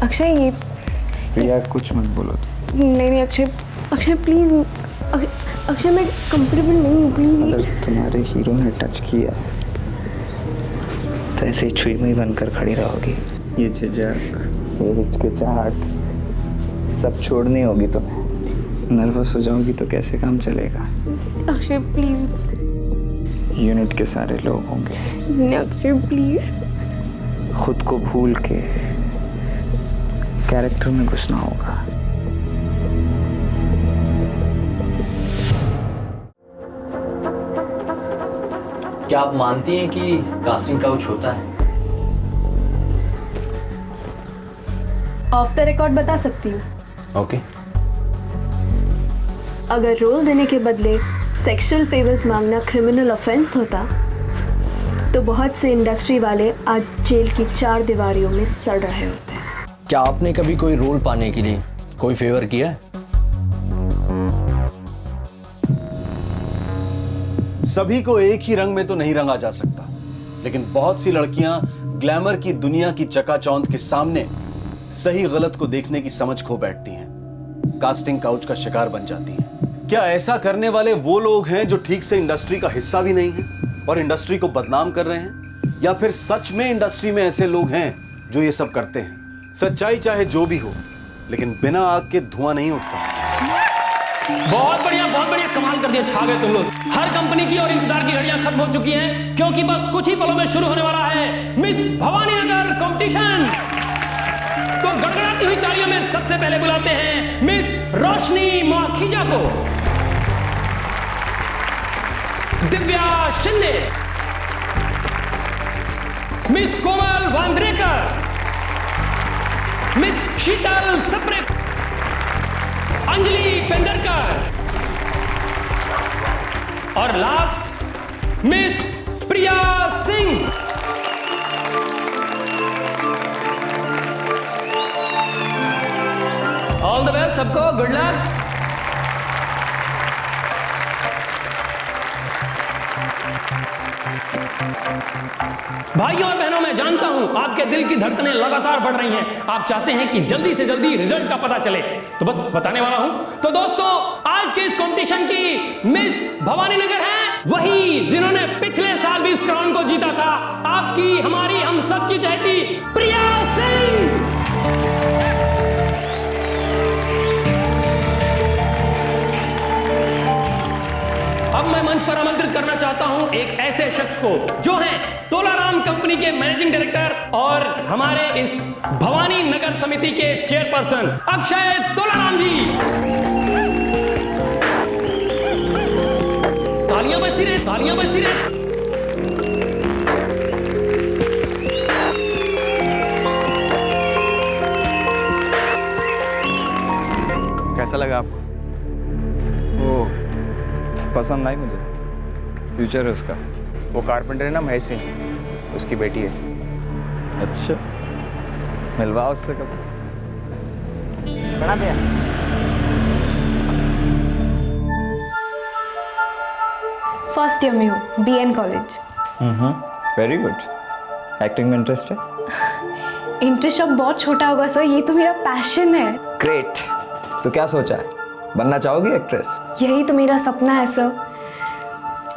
अक्षय ये प्रिया कुछ मत बोलो तो। नहीं अक्षय प्लीज़ अक्षय मैं कंफर्टेबल नहीं हूँ प्लीज़। अगर तुम्हारे हीरो ने टच किया तो ऐसे ही छुई मुई बनकर खड़ी रहोगी। ये झिझक, ये हिचकिचाहट सब छोड़नी होगी तुम्हें। नर्वस हो जाओगी तो कैसे काम चलेगा? अक्षय प्लीज़। यूनिट के सारे लोग होंगे। अक्षय प्लीज़। खुद को भूल के कैरेक्टर में घुसना होगा। क्या आप मानती हैं कि कास्टिंग काउच होता है? ऑफ द रिकॉर्ड बता सकती हूँ। ओके। अगर रोल देने के बदले सेक्सुअल फेवर्स मांगना क्रिमिनल ऑफेंस होता तो बहुत से इंडस्ट्री वाले आज जेल की 4 दीवारियों में सड़ रहे होते। क्या आपने कभी कोई रोल पाने के लिए कोई फेवर किया है? सभी को एक ही रंग में तो नहीं रंगा जा सकता, लेकिन बहुत सी लड़कियां ग्लैमर की दुनिया की चकाचौंध के सामने सही गलत को देखने की समझ खो बैठती हैं, कास्टिंग काउच का शिकार बन जाती हैं। क्या ऐसा करने वाले वो लोग हैं जो ठीक से इंडस्ट्री का हिस्सा भी नहीं हैं और इंडस्ट्री को बदनाम कर रहे हैं, या फिर सच में इंडस्ट्री में ऐसे लोग हैं जो ये सब करते हैं? सच्चाई चाहे जो भी हो, लेकिन बिना आग के धुआं नहीं उठता। बहुत बढ़िया कमाल कर दिया, छा गए तुम लोग। हर कंपनी की और इंतजार की घड़ियां खत्म हो चुकी हैं, क्योंकि बस कुछ ही पलों में शुरू होने वाला है मिस भवानी नगर कंपटीशन। तो गड़गड़ाती हुई तालियों में सबसे पहले बुलाते हैं मिस रोशनी माखीजा को, दिव्या शिंदे, मिस कोमल वांद्रेकर, मिस शीतल सप्रे, अंजलि पेंडरकर और last miss Priya Singh. All the best सबको, गुड लक। भाइयों और बहनों, मैं जानता हूं आपके दिल की धड़कनें लगातार बढ़ रही हैं। आप चाहते हैं कि जल्दी से जल्दी रिजल्ट का पता चले, तो बस बताने वाला हूं। तो दोस्तों, आज के इस कंपटीशन की मिस भवानी नगर है वही जिन्होंने पिछले साल भी इस क्राउन को जीता था, आपकी, हमारी, हम सब की चहेती प्रिया सिंह। अब मैं मंच पर आमंत्रित करना चाहता हूं एक ऐसे शख्स को जो हैं तोलाराम कंपनी के मैनेजिंग डायरेक्टर और हमारे इस भवानी नगर समिति के चेयरपर्सन अक्षय तोलाराम जी। तालियां बजती रहे, तालियां बजती रहे। कैसा लगा आपको? ओह, पसंद आई मुझे। फ्यूचर है उसका। वो कारपेंटर है ना, महेश सिंह, उसकी बेटी है। अच्छा, मिलवाओ उससे कब? बड़ा भैया। फर्स्ट ईयर में हूँ, BN college. Very good. Acting में इंटरेस्ट है? इंटरेस्ट अब बहुत छोटा होगा सर, ये तो मेरा पैशन है। ग्रेट। तो क्या सोचा है, बनना चाहोगी एक्ट्रेस? यही तो मेरा सपना है सर,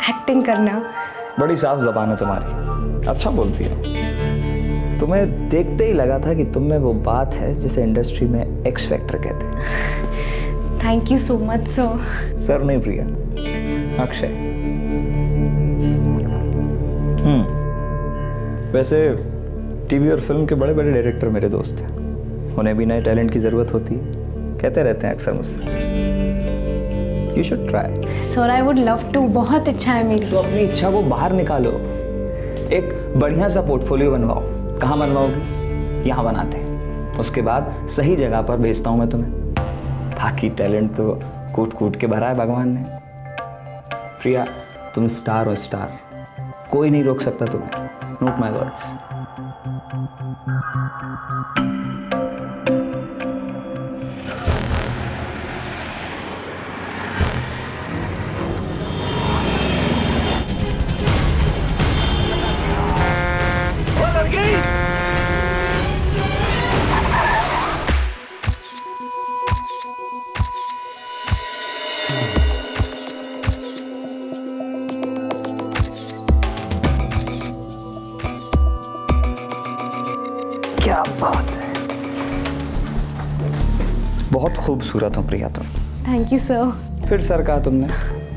एक्टिंग करना। बड़ी साफ जबान है तुम्हारी, अच्छा बोलती हो। तुम्हें देखते ही लगा था कि तुम में वो बात है जिसे इंडस्ट्री में एक्स फैक्टर कहते हैं। Thank you so much sir. Sir नहीं प्रिया, अक्षय। वैसे टीवी और फिल्म के बड़े बड़े डायरेक्टर मेरे दोस्त हैं, उन्हें भी नए टैलेंट की जरूरत होती है, कहते रहते हैं अक्सर मुझसे। You should try. Sir I would love to, बहुत इच्छा है मेरी। तो अपनी इच्छा को बाहर निकालो, एक बढ़िया सा पोर्टफोलियो बनवाओ। कहाँ बनवाओगे? यहाँ बनाते हैं, उसके बाद सही जगह पर भेजता हूँ मैं तुम्हें। बाकी टैलेंट तो कूट कूट के भरा है भगवान ने। प्रिया, तुम स्टार हो स्टार, कोई नहीं रोक सकता तुम्हें। Note my words. क्या बात है, बहुत खूबसूरत हो प्रिया तुम। Thank you sir. फिर सर कहा तुमने।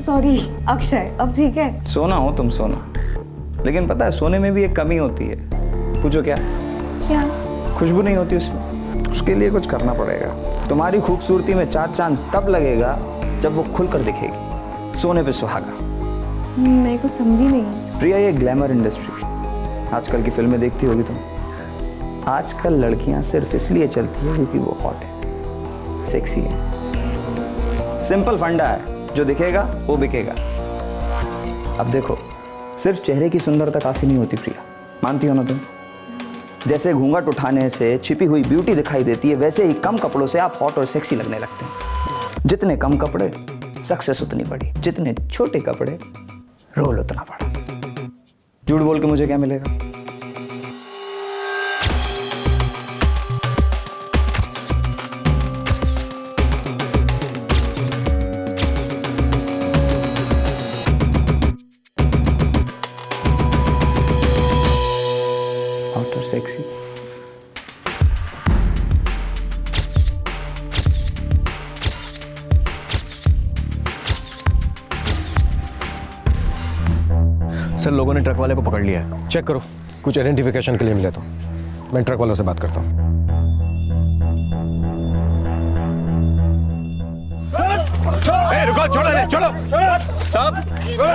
सॉरी अक्षय, अब ठीक है? सोना हो तुम, सोना। लेकिन पता है सोने में भी एक कमी होती है। पूछो क्या? क्या? खुशबू नहीं होती उसमें। उसके लिए कुछ करना पड़ेगा। तुम्हारी खूबसूरती में 4 चांद तब लगेगा जब वो खुलकर दिखेगी, सोने पे सुहागा। मैं कुछ समझी नहीं। प्रिया, ये ग्लैमर इंडस्ट्री, आजकल की फिल्में देखती होगी तुम। आजकल लड़कियां सिर्फ इसलिए चलती है क्योंकि वो हॉट है, सेक्सी है। सिंपल फंडा है, जो दिखेगा वो बिकेगा। अब देखो, सिर्फ चेहरे की सुंदरता काफी नहीं होती प्रिया, मानती हो ना तुम? जैसे घूंघट उठाने से छिपी हुई ब्यूटी दिखाई देती है, वैसे ही कम कपड़ों से आप हॉट और सेक्सी लगने लगते हैं। जितने कम कपड़े, सक्सेस उतनी बड़ी। जितने छोटे कपड़े, रोल उतना बड़ा। झूठ बोल के मुझे क्या मिलेगा? हॉट और सेक्सी। सर, लोगों ने ट्रक वाले को पकड़ लिया है। चेक करो, कुछ आइडेंटिफिकेशन के लिए मिले तो। मैं ट्रक वालों से बात करता हूँ। रुको, छोड़ो रे, छोड़ो। साहब,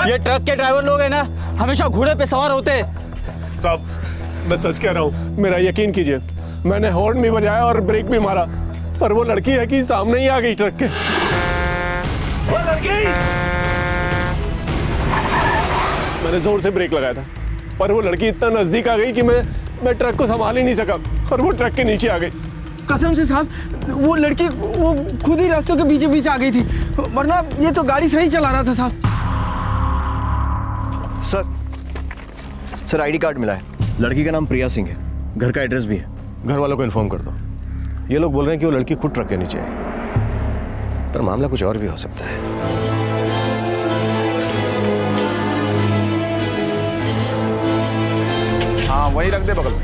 ये ट्रक के ड्राइवर लोग हैं ना, हमेशा घोड़े पे सवार होते हैं। साहब, मैं सच कह रहा हूँ, मेरा यकीन कीजिए। मैंने हॉर्न भी बजाया और ब्रेक भी मारा, पर वो लड़की है कि सामने ही आ गई ट्रक के। वो लड़की! मैंने जोर से ब्रेक लगाया था, पर वो लड़की इतना नजदीक आ गई कि मैं ट्रक को संभाल ही नहीं सका और वो ट्रक के नीचे आ गई। कसम से साहब, वो लड़की वो खुद ही रास्तों के बीचों बीच आ गई थी, वरना ये तो गाड़ी सही चला रहा था साहब। सर, आईडी कार्ड मिला है। लड़की का नाम प्रिया सिंह है, घर का एड्रेस भी है। घर वालों को इन्फॉर्म कर दो। ये लोग बोल रहे हैं कि वो लड़की खुद ट्रक के नीचे आई, पर मामला कुछ और भी हो सकता है। हाँ, वहीं रख दे बगल में।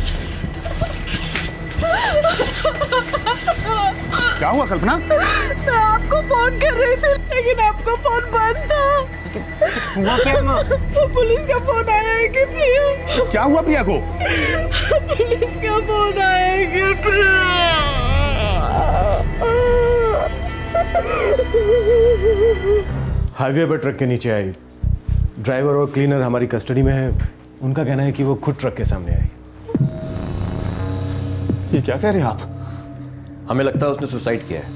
क्या हुआ कल्पना? मैं आपको फोन कर रही थी, लेकिन आपका फोन बंद था। हुआ क्या माँ? पुलिस का फोन आया है कि प्रिया। क्या हुआ प्रिया को? पुलिस का फोन आया है कि प्रिया। हाईवे पर ट्रक के नीचे आई। ड्राइवर और क्लीनर हमारी कस्टडी में है। उनका कहना है कि वो खुद ट्रक के सामने आई। ये क्या कह रहे हैं आप? हमें लगता है उसने सुसाइड किया है।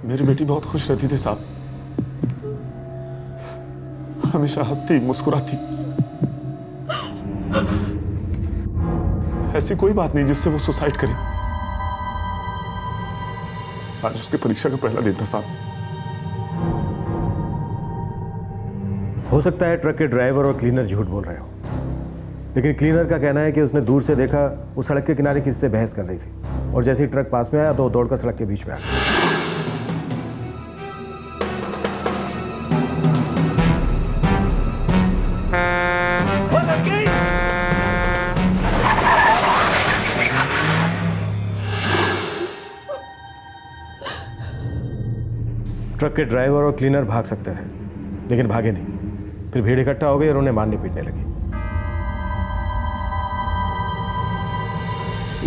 मेरी बेटी बहुत खुश रहती थी साहब, हमेशा हंसती मुस्कुराती। ऐसी कोई बात नहीं जिससे वो सुसाइड करे। आज उसके परीक्षा का पहला दिन था साहब। हो सकता है ट्रक के ड्राइवर और क्लीनर झूठ बोल रहे हो, लेकिन क्लीनर का कहना है कि उसने दूर से देखा वो सड़क के किनारे किसी से बहस कर रही थी, और जैसे ही ट्रक पास में आया तो वो दौड़कर सड़क के बीच में आ गया। ट्रक के ड्राइवर और क्लीनर भाग सकते थे, लेकिन भागे नहीं। फिर भीड़ इकट्ठा हो गई और उन्हें मारने पीटने लगी।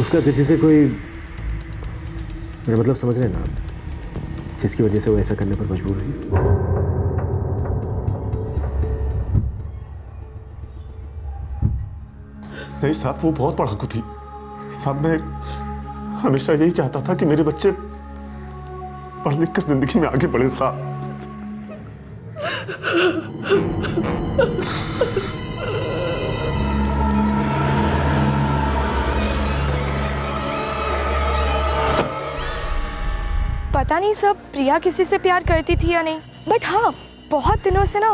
उसका किसी से कोई, मेरा मतलब समझ रहे ना आप, जिसकी वजह से वो ऐसा करने पर मजबूर हुई। नहीं साहब, वो बहुत पढ़ाकू थी साहब। मैं हमेशा यही चाहता था कि मेरे बच्चे पढ़ लिख कर जिंदगी में आगे बढ़े साहब। पता नहीं सब प्रिया किसी से प्यार करती थी या नहीं, बट हाँ, बहुत दिनों से ना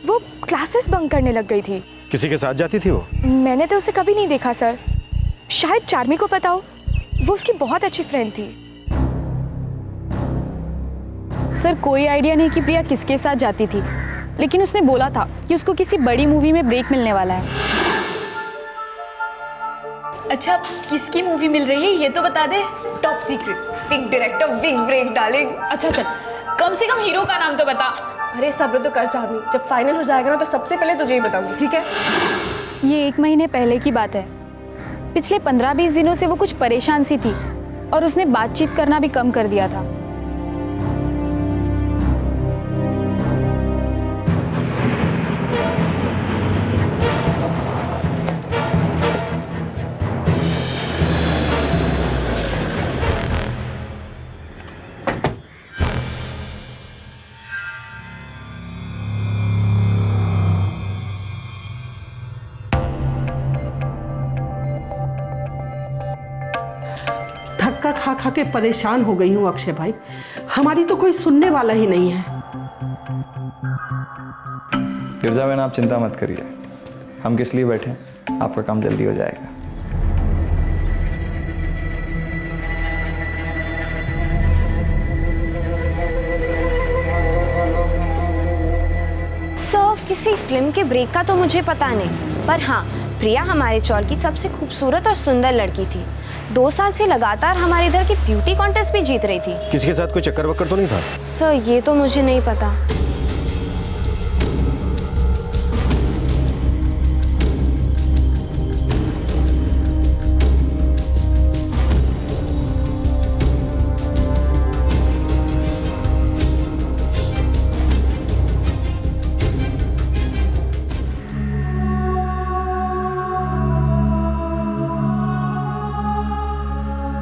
वो क्लासेस बंक करने लग गई थी। किसी के साथ जाती थी वो? मैंने तो उसे कभी नहीं देखा सर। शायद चार्मी को पता हो, वो उसकी बहुत अच्छी फ्रेंड थी। सर, कोई आइडिया नहीं कि प्रिया किसके साथ जाती थी, लेकिन उसने बोला था कि उसको किसी बड़ी मूवी में ब्रेक मिलने वाला है। अच्छा किसकी मूवी मिल रही है ये तो बता दे। Top secret, big director, big break darling. अच्छा चल, कम से कम हीरो का नाम तो बता। अरे सब्र तो कर चाहनी, जब फाइनल हो जाएगा ना तो सबसे पहले तुझे ही बताऊंगी, ठीक है? ये 1 महीने पहले की बात है। पिछले 15-20 दिनों से वो कुछ परेशान सी थी और उसने बातचीत करना भी कम कर दिया था। धक्का खा खा के परेशान हो गई हूँ अक्षय भाई, हमारी तो कोई सुनने वाला ही नहीं है। गिरजा बहन आप चिंता मत करिए, हम किस लिए बैठे हैं, आपका काम जल्दी हो जाएगा। किसी फिल्म के ब्रेक का तो मुझे पता नहीं, पर हाँ प्रिया हमारे चौर की सबसे खूबसूरत और सुंदर लड़की थी। 2 साल से लगातार हमारे इधर की ब्यूटी कॉन्टेस्ट भी जीत रही थी। किसी के साथ कोई चक्कर वक्कर तो नहीं था? सर ये तो मुझे नहीं पता।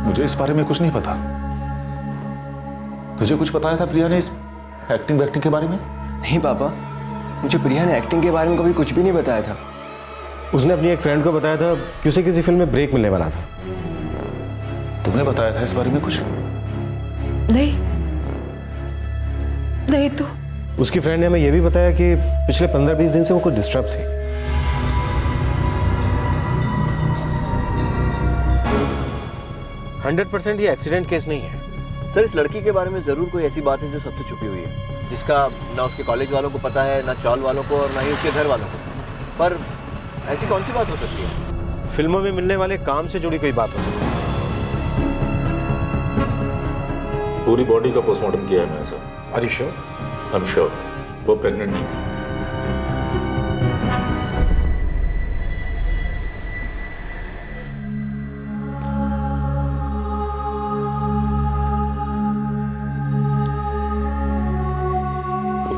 मुझे इस बारे में कुछ नहीं पता। तुझे कुछ बताया था प्रिया ने इस एक्टिंग वैक्टिंग के बारे में? नहीं पापा, मुझे प्रिया ने एक्टिंग के बारे में कभी कुछ भी नहीं बताया था। उसने अपनी एक फ्रेंड को बताया था कि उसे किसी फिल्म में ब्रेक मिलने वाला था। तुम्हें बताया था इस बारे में कुछ? नहीं तो उसकी फ्रेंड ने हमें यह भी बताया कि पिछले 15-20 दिन से वो कुछ डिस्टर्ब थी। %100% ये एक्सीडेंट केस नहीं है। सर इस लड़की के बारे में जरूर कोई ऐसी बात है जो सबसे छुपी हुई है, जिसका ना उसके कॉलेज वालों को पता है, ना चौल वालों को, और ना ही उसके घर वालों को। पर ऐसी कौन सी बात हो सकती है? फिल्मों में मिलने वाले काम से जुड़ी कोई बात हो सकती है। पूरी बॉडी का पोस्टमार्टम किया है मैंने sir. Are you sure? I am sure वो प्रेग्नेंट नहीं थी।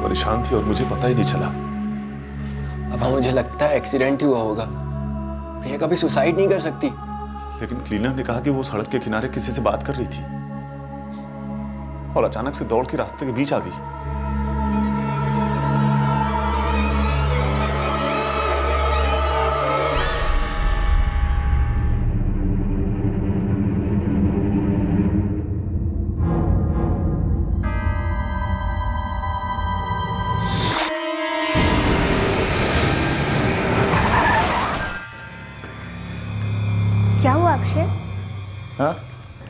परेशान थी और मुझे पता ही नहीं चला। अब मुझे लगता है एक्सीडेंट ही हुआ होगा। प्रिया कभी सुसाइड नहीं कर सकती। लेकिन क्लीनर ने कहा कि वो सड़क के किनारे किसी से बात कर रही थी और अचानक से दौड़ के रास्ते के बीच आ गई। क्या हुआ अक्षय? हाँ?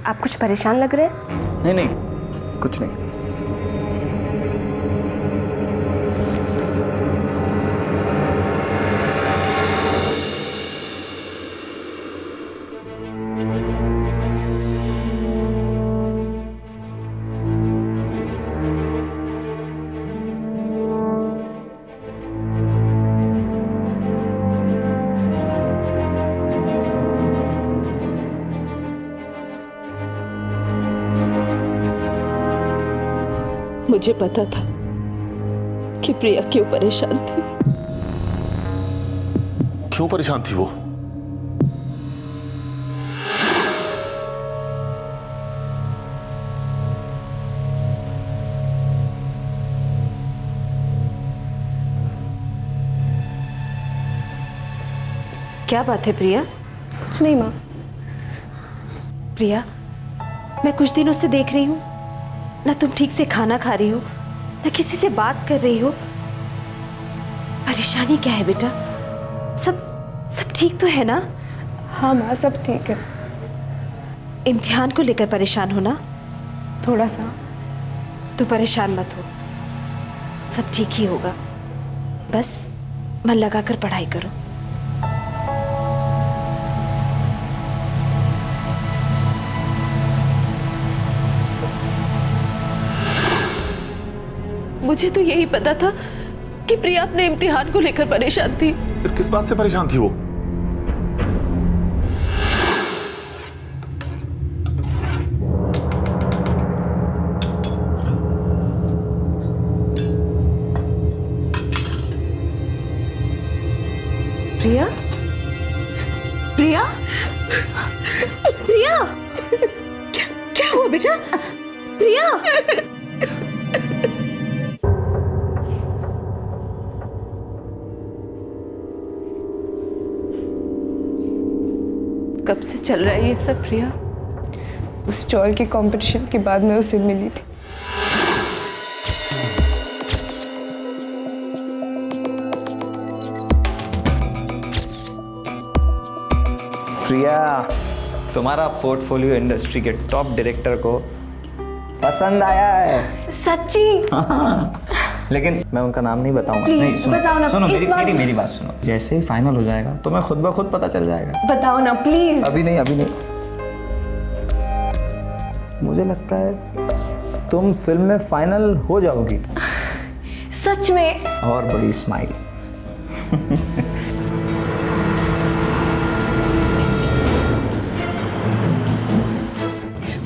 आप कुछ परेशान लग रहे हैं? नहीं नहीं, कुछ नहीं। मुझे पता था कि प्रिया क्यों परेशान थी। क्यों परेशान थी वो? क्या बात है प्रिया? कुछ नहीं माँ। प्रिया, मैं कुछ दिनों से देख रही हूँ ना तुम ठीक से खाना खा रही हो, ना किसी से बात कर रही हो। परेशानी क्या है बेटा? सब ठीक तो है ना? हाँ माँ, सब ठीक है। इम्तिहान को लेकर परेशान हो ना? थोड़ा सा। तो परेशान मत हो, सब ठीक ही होगा। बस मन लगाकर पढ़ाई करो। मुझे तो यही पता था कि प्रिया अपने इम्तिहान को लेकर परेशान थी। फिर किस बात से परेशान थी वो? प्रिया, प्रिया, प्रिया, क्या हुआ बेटा? प्रिया, कब से चल रहा है ये सब प्रिया? उस चॉल के कंपटीशन के बाद मैं उसे मिली थी। प्रिया, तुम्हारा पोर्टफोलियो इंडस्ट्री के टॉप डायरेक्टर को पसंद आया है। सच्ची? हाँ। लेकिन मैं उनका नाम नहीं बताऊंगा। Please, नहीं, सुनो, बताओ ना, सुनो इस बार- मेरी बात सुनो। जैसे ही फाइनल हो जाएगा तो मैं खुद ब खुद पता चल जाएगा। बताओ ना प्लीज। अभी नहीं। मुझे लगता है तुम फिल्म में फाइनल हो जाओगी। सच में? और बड़ी स्माइल।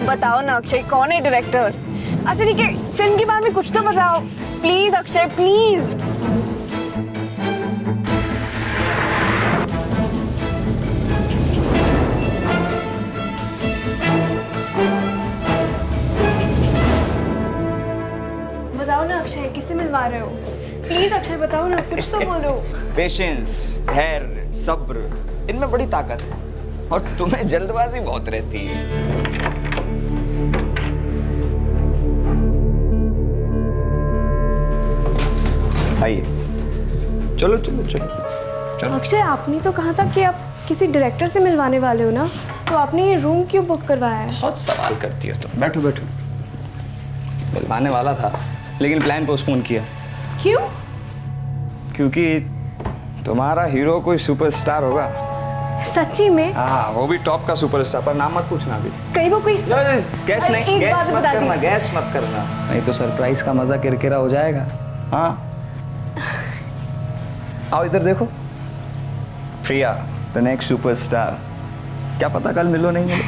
बताओ ना अक्षय, कौन है डायरेक्टर? अच्छा ठीक है, फिल्म के बारे में कुछ तो बताओ प्लीज अक्षय, प्लीज। बताओ ना अक्षय, किससे मिलवा रहे हो? प्लीज अक्षय बताओ ना, कुछ तो बोलो। पेशेंस, धैर्य, सब्र, इनमें बड़ी ताकत है और तुम्हें जल्दबाजी बहुत रहती है। आइए, चलो। अक्षय, आपने तो कहा था कि आप किसी डायरेक्टर से मिलवाने वाले हो ना, तो आपने ये रूम क्यों बुक करवाया है? बहुत सवाल करती हो तुम। बैठो। मिलवाने वाला था लेकिन प्लान पोस्टपोन किया। क्यों? क्योंकि तुम्हारा हीरो कोई सुपरस्टार होगा। सच्ची में? हाँ, वो भी टॉप का सुपरस्टार, पर नाम मत पूछना अभी। कहीं वो कोई गैस नहीं, गैस मत करना, नहीं तो सरप्राइज का मजा किरकिरा हो जाएगा। हाँ, आओ इधर देखो। Priya, the next superstar. क्या पता कल मिलो नहीं मिलो।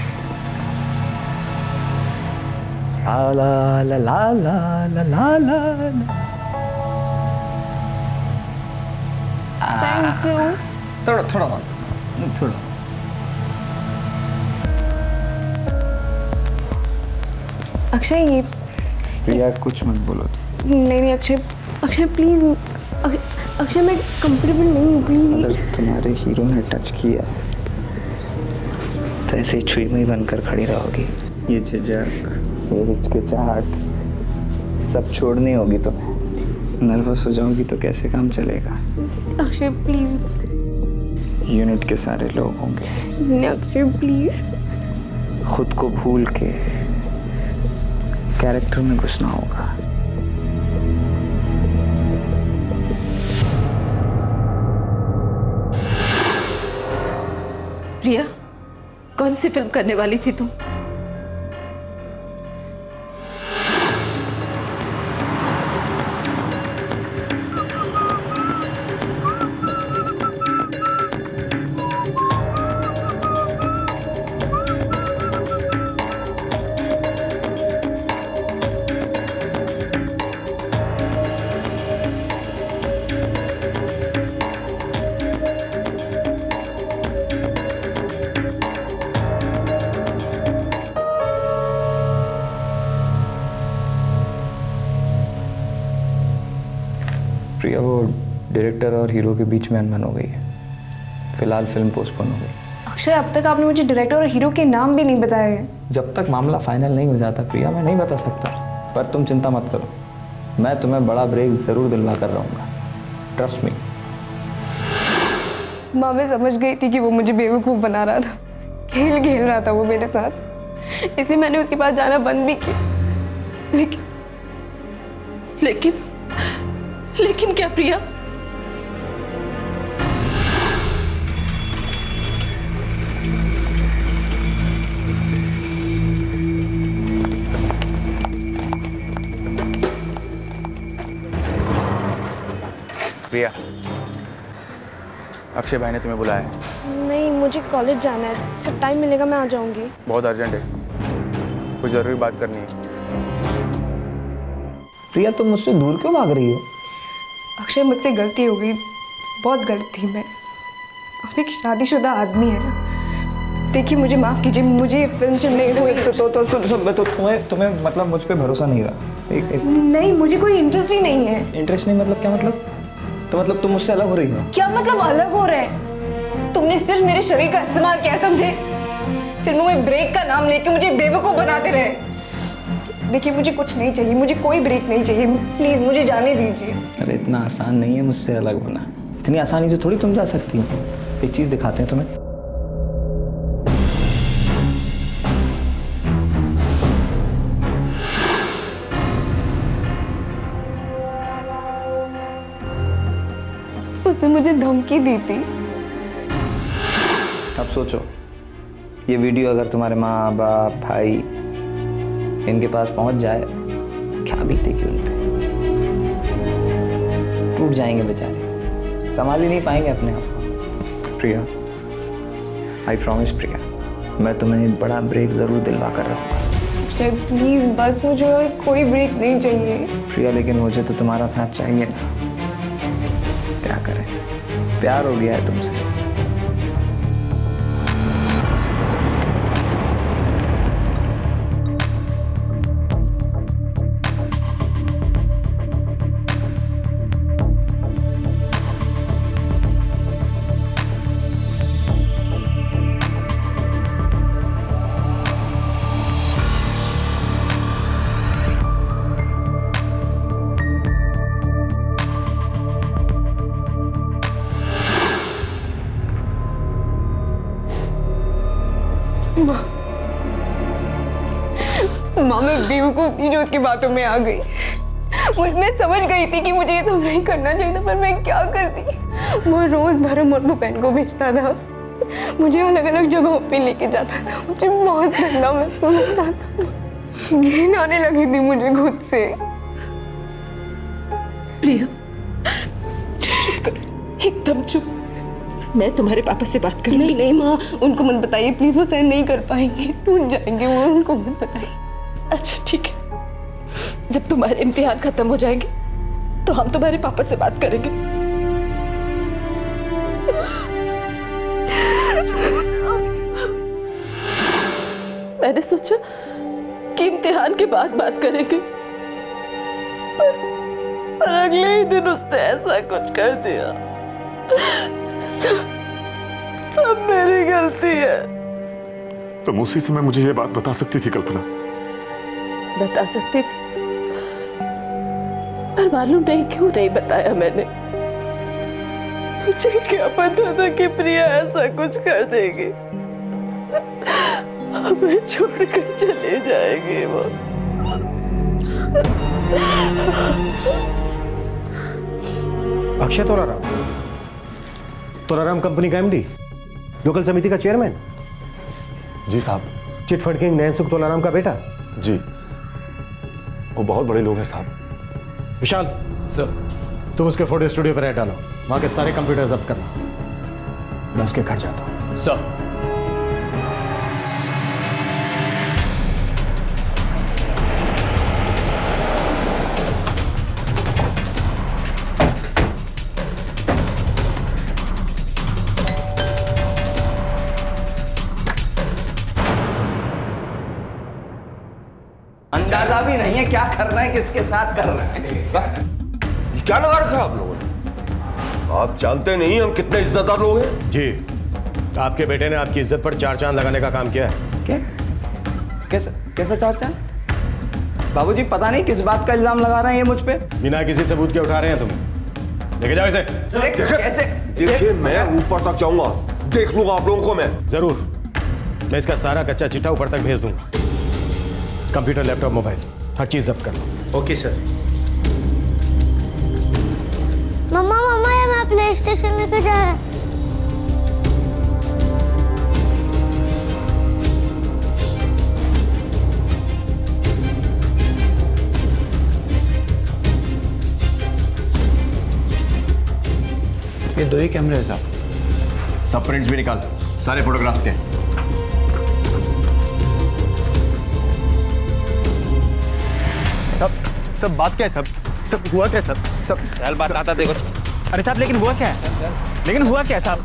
ला ला ला ला ला ला ला ला। Thank you. थोड़ा। अक्षय, ये प्रिया कुछ मत बोलो। नहीं अक्षय प्लीज। अक्षय, मैं कंफर्टेबल नहीं हूँ, प्लीज। अगर तुम्हारे हीरो ने टच किया तो ऐसे ही छुई मुई बनकर खड़ी रहोगी। ये झिझक, ये हिचकिचाहट सब छोड़नी होगी तुम्हें। नर्वस हो जाओगी तो कैसे काम चलेगा? अक्षय प्लीज। यूनिट के सारे लोग होंगे। अक्षय प्लीज। खुद को भूल के कैरेक्टर में घुसना होगा। प्रिया, कौन सी फिल्म करने वाली थी तुम? प्रिया, वो डायरेक्टर और हीरो के बीच में अनबन हो गई है। फिलहाल फिल्म पोस्टपोन हो गई। अक्षय, अब तक आपने मुझे डायरेक्टर और हीरो के नाम भी नहीं बताए। जब तक मामला फाइनल नहीं हो जाता प्रिया, मैं नहीं बता सकता। पर तुम चिंता मत करो, मैं तुम्हें बड़ा ब्रेक जरूर दिलवा कर रहूँगा। Trust me. माँ, मैं समझ गई थी कि वो मुझे बेवकूफ़ बना रहा था, खेल रहा था वो मेरे साथ, इसलिए मैंने उसके पास जाना बंद भी किया। लेकिन क्या प्रिया? प्रिया, अक्षय भाई ने तुम्हें बुलाया है। नहीं, मुझे कॉलेज जाना है, जब टाइम मिलेगा मैं आ जाऊंगी। बहुत अर्जेंट है, कुछ ज़रूरी बात करनी है। प्रिया तुम मुझसे दूर क्यों भाग रही हो? अक्षय, मुझसे गलती हो गई, बहुत गलत थी मैं। आप एक शादीशुदा आदमी है ना, देखिए मुझे माफ़ कीजिए, मुझे फिल्म से नहीं हुई। तुम्हें मतलब मुझ पे भरोसा नहीं रहा? नहीं, मुझे कोई इंटरेस्ट ही नहीं है। इंटरेस्ट नहीं मतलब क्या मतलब? तो मतलब तुम मुझसे अलग हो रही हो? क्या मतलब अलग हो रहे हैं? तुमने सिर्फ मेरे शरीर का इस्तेमाल किया, समझे? फिल्मों में ब्रेक का नाम लेके मुझे बेवकूफ़ बनाते रहे। देखिए मुझे कुछ नहीं चाहिए, मुझे कोई ब्रेक नहीं चाहिए, प्लीज़ मुझे जाने दीजिए। अरे इतना आसान नहीं है मुझसे अलग होना, इतनी आसानी से थोड़ी तुम जा सकती हो। एक चीज़ दिखाते हैं तुम्हें। उसने मुझे धमकी दी थी। अब सोचो, ये वीडियो अगर तुम्हारे माँ बाप भाई इनके पास पहुंच जाए, क्या बीतेगी उन पे? टूट जाएंगे बेचारे, संभाल ही नहीं पाएंगे अपने आप को। प्रिया, आई प्रॉमिस प्रिया, मैं तुम्हें एक बड़ा ब्रेक जरूर दिलवा कर रहूँगा। प्लीज बस, मुझे और कोई ब्रेक नहीं चाहिए। प्रिया लेकिन मुझे तो तुम्हारा साथ चाहिए ना, क्या करें, प्यार हो गया है तुमसे। माँ, मैं बेवकूफ थी जो उसकी बातों में आ गई। मैं समझ गई थी कि मुझे ये सब नहीं करना चाहिए था, पर मैं क्या करती। वो रोज धर्म और भूपेन को भेजता था, मुझे अलग अलग जगहों पे लेके जाता था, मुझे बहुत गंदा महसूस होता था, घिन आने लगी थी मुझे खुद से। प्रिया, चुप कर, एकदम चुप। मैं तुम्हारे पापा से बात करूंगी। नहीं माँ, उनको मत बताइए प्लीज, वो सहन नहीं कर पाएंगे, टूट जाएंगे वो, उनको मत बताइए। अच्छा ठीक है, जब तुम्हारे इम्तिहान खत्म हो जाएंगे तो हम तुम्हारे पापा से बात करेंगे। मैंने सोचा कि इम्तिहान के बाद बात करेंगे, पर अगले ही दिन उसने ऐसा कुछ कर दिया। सब मेरी गलती है। तुम उसी समय मुझे ये बात बता सकती थी कल्पना। बता सकती थी, पर मालूम नहीं क्यों नहीं बताया मैंने। मुझे क्या पता था कि प्रिया ऐसा कुछ कर देगी, हमें छोड़कर चले जाएगी वो। अक्षय तोलाराम कंपनी का एमडी, लोकल समिति का चेयरमैन। जी साहब। चिटफंड किंग नैनसुख तोलाराम का बेटा। जी, वो बहुत बड़े लोग हैं साहब। विशाल सर, तुम उसके फोटो स्टूडियो पर ऐड डालो, वहां के सारे कंप्यूटर जब्त करना। मैं उसके घर जाता हूं। सर। अंदाजा भी नहीं है क्या करना है, किसके साथ कर रहे हैं। क्या लगा रखा आप लोगों ने? आप जानते नहीं हम कितने इज्जतदार लोग हैं। जी, आपके बेटे ने आपकी इज्जत पर चार चांद लगाने का काम किया है। क्या? कैसा चार चांद? बाबूजी पता नहीं किस बात का इल्जाम लगा रहे हैं ये मुझ पे। बिना किसी सबूत के उठा रहे हैं तुम। लेके जाओ इसे। कैसे? देखिए मैं ऊपर तक जाऊंगा, देख लूंगा आप लोगों को मैं। जरूर, मैं इसका सारा कच्चा चिट्ठा ऊपर तक भेज दूंगा। कंप्यूटर, लैपटॉप, मोबाइल, हर चीज जब्त कर लो। Okay sir. मम्मा ये मैं प्ले स्टेशन लेके जा रहा है। के 2 ही कैमरे हैं साहब। सब प्रिंट्स भी निकाल, सारे फोटोग्राफ्स के। सब बात क्या है सब हुआ क्या है सब चल बात आता देखो। अरे साहब लेकिन हुआ क्या है? लेकिन हुआ क्या है साहब?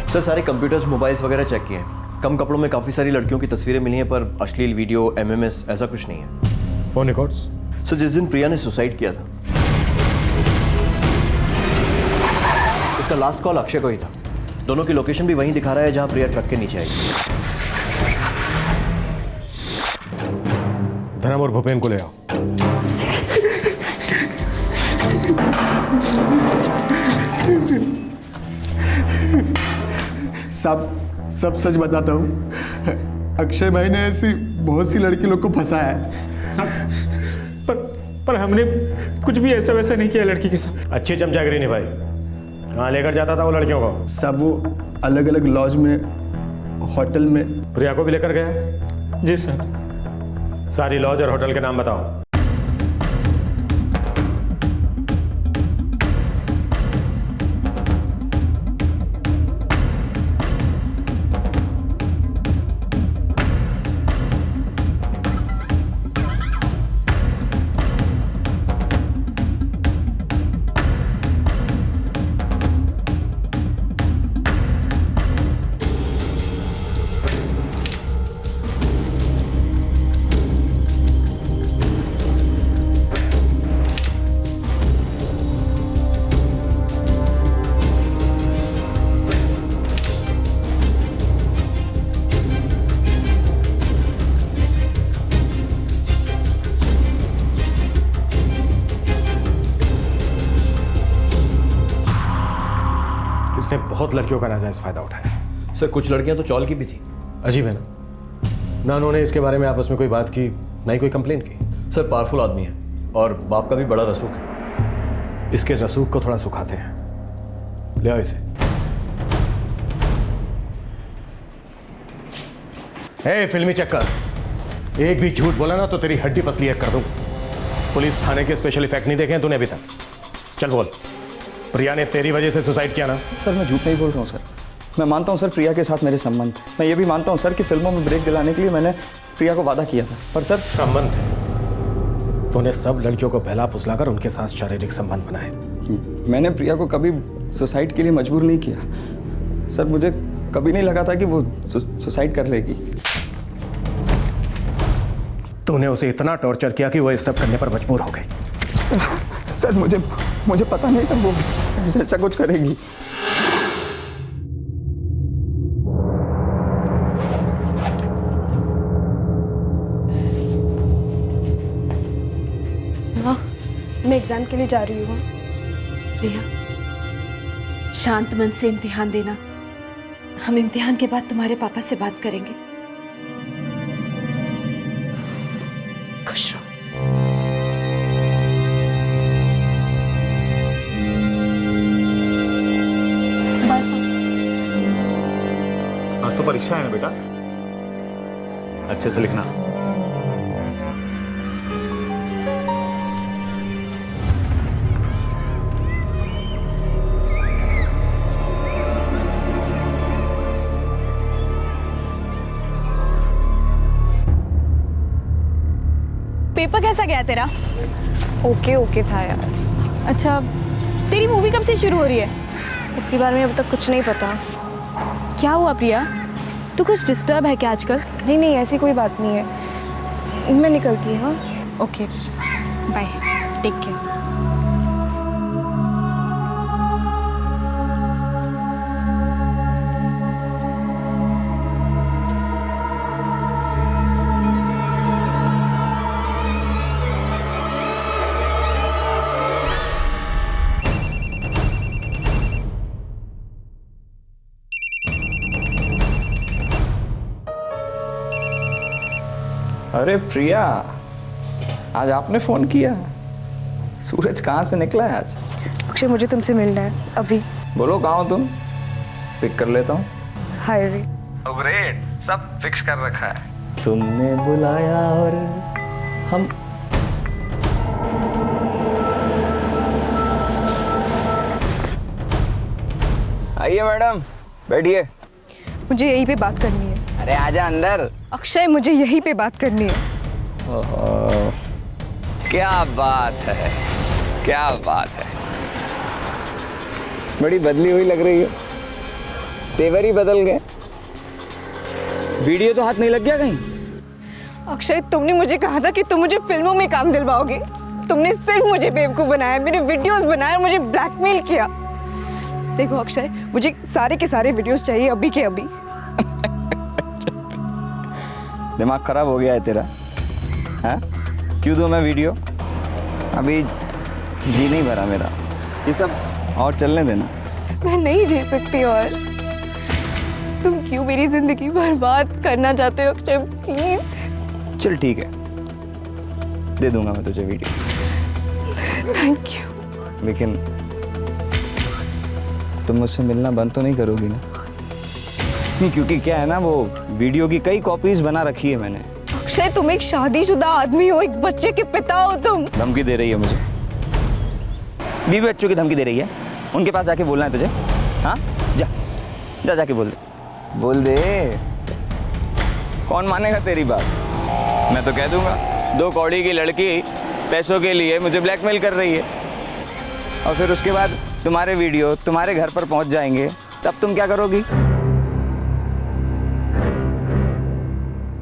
सर सारे कंप्यूटर्स मोबाइल्स वगैरह चेक किए हैं। कम कपड़ों में काफ़ी सारी लड़कियों की तस्वीरें मिली हैं, पर अश्लील वीडियो, एमएमएस ऐसा कुछ नहीं है। Phone records? सर जिस दिन प्रिया ने सुसाइड किया था उसका लास्ट कॉल अक्षय को ही था। दोनों की लोकेशन भी वहीं दिखा रहा है जहां प्रिया ट्रक के नीचे आई। धर्म और भूपेन को ले आओ। सब सच बताता हूँ। अक्षय भाई ने ऐसी बहुत सी लड़की लोग को फंसाया है। पर हमने कुछ भी ऐसा वैसा नहीं किया लड़की के साथ। अच्छी चमचागिरी नहीं भाई। कहाँ लेकर जाता था वो लड़कियों को? सब वो अलग अलग लॉज में, होटल में। प्रिया को भी लेकर गया? जी सर। सारी लॉज और होटल के नाम बताओ। इसने बहुत लड़कियों का नाजायज फायदा उठाया। सर कुछ लड़कियां तो चौल की भी थी। अजीब है ना उन्होंने इसके बारे में आपस में कोई बात की, ना ही कोई कंप्लेन की। सर पावरफुल आदमी है और बाप का भी बड़ा रसूख है। इसके रसूख को थोड़ा सुखाते हैं। ले आओ इसे। ए फिल्मी चक्कर, एक भी झूठ बोला ना तो तेरी हड्डी पसली कर दूं। पुलिस थाने के स्पेशल इफेक्ट नहीं देखे हैं तूने अभी तक? चल बोल, प्रिया ने तेरी वजह से सुसाइड किया ना? सर मैं झूठ नहीं बोल रहा हूँ सर। मैं मानता हूँ सर प्रिया के साथ मेरे संबंध। मैं ये भी मानता हूँ सर कि फिल्मों में ब्रेक दिलाने के लिए मैंने प्रिया को वादा किया था, पर सर संबंध है। तूने सब लड़कियों को बहला फुसलाकर उनके साथ शारीरिक संबंध बनाए। मैंने प्रिया को कभी सुसाइड के लिए मजबूर नहीं किया सर। मुझे कभी नहीं लगा था कि वो सुसाइड कर लेगी। तूने उसे इतना टॉर्चर किया कि वो इस सब करने पर मजबूर हो गई। सर मुझे पता नहीं था वो ऐसा कुछ करेगी। माँ, मैं एग्जाम के लिए जा रही हूँ। प्रिया, शांत मन से इम्तिहान देना। हम इम्तिहान के बाद तुम्हारे पापा से बात करेंगे। खुश रहो। आज तो परीक्षा है ना बेटा, अच्छे से लिखना। पेपर कैसा गया तेरा? ओके था यार। अच्छा, तेरी मूवी कब से शुरू हो रही है? उसके बारे में अब तक कुछ नहीं पता। क्या हुआ प्रिया? तू कुछ डिस्टर्ब है क्या आजकल? नहीं ऐसी कोई बात नहीं है। मैं निकलती हूँ। Okay bye, take care. अरे प्रिया, आज आपने फोन किया? सूरज कहाँ से निकला है आज? अक्षय मुझे तुमसे मिलना है अभी। बोलो कहाँ हो तुम, पिक कर लेता हूँ। हाईवे। ओह ग्रेट, सब फिक्स कर रखा है। तुमने बुलाया और हम आइए मैडम, बैठिए। मुझे यहीं पे बात करनी है। अरे आजा अंदर। अक्षय, मुझे यहीं पे बात करनी है। ओहो, क्या बात है, क्या बात है। बड़ी बदली हुई लग रही हो, तेवर ही बदल गए। वीडियो तो हाथ नहीं लग गया कहीं? अक्षय, तुमने मुझे कहा था कि तुम मुझे फिल्मों में काम दिलवाओगे। तुमने सिर्फ मुझे बेवकूफ बनाया, मेरे वीडियोस बनाए और मुझे ब्लैकमेल किया। देखो अक्षय, मुझे सारे के सारे वीडियोस चाहिए अभी के अभी। दिमाग खराब हो गया है तेरा? हाँ, क्यों दूं मैं वीडियो? अभी जी नहीं भरा मेरा, ये सब और चलने देना। मैं नहीं जी सकती और। तुम क्यों मेरी जिंदगी बर्बाद करना चाहते हो अक्षय? प्लीज। चल ठीक है, दे दूंगा मैं तुझे वीडियो। Thank you. लेकिन तुम मुझसे मिलना बंद तो नहीं करोगी ना? नहीं, क्योंकि क्या है ना, वो वीडियो की कई कॉपीज बना रखी है मैंने। अक्षय, तुम एक शादीशुदा आदमी हो, एक बच्चे के पिता हो तुम। धमकी दे रही है मुझे? बीवी बच्चों की धमकी दे रही है? उनके पास जाके बोलना है तुझे? हाँ, जा जा जाके बोल दे, बोल दे। कौन मानेगा तेरी बात? मैं तो कह दूंगा 2 कौड़ी की लड़की पैसों के लिए मुझे ब्लैकमेल कर रही है, और फिर उसके बाद तुम्हारे वीडियो तुम्हारे घर पर पहुंच जाएंगे, तब तुम क्या करोगी?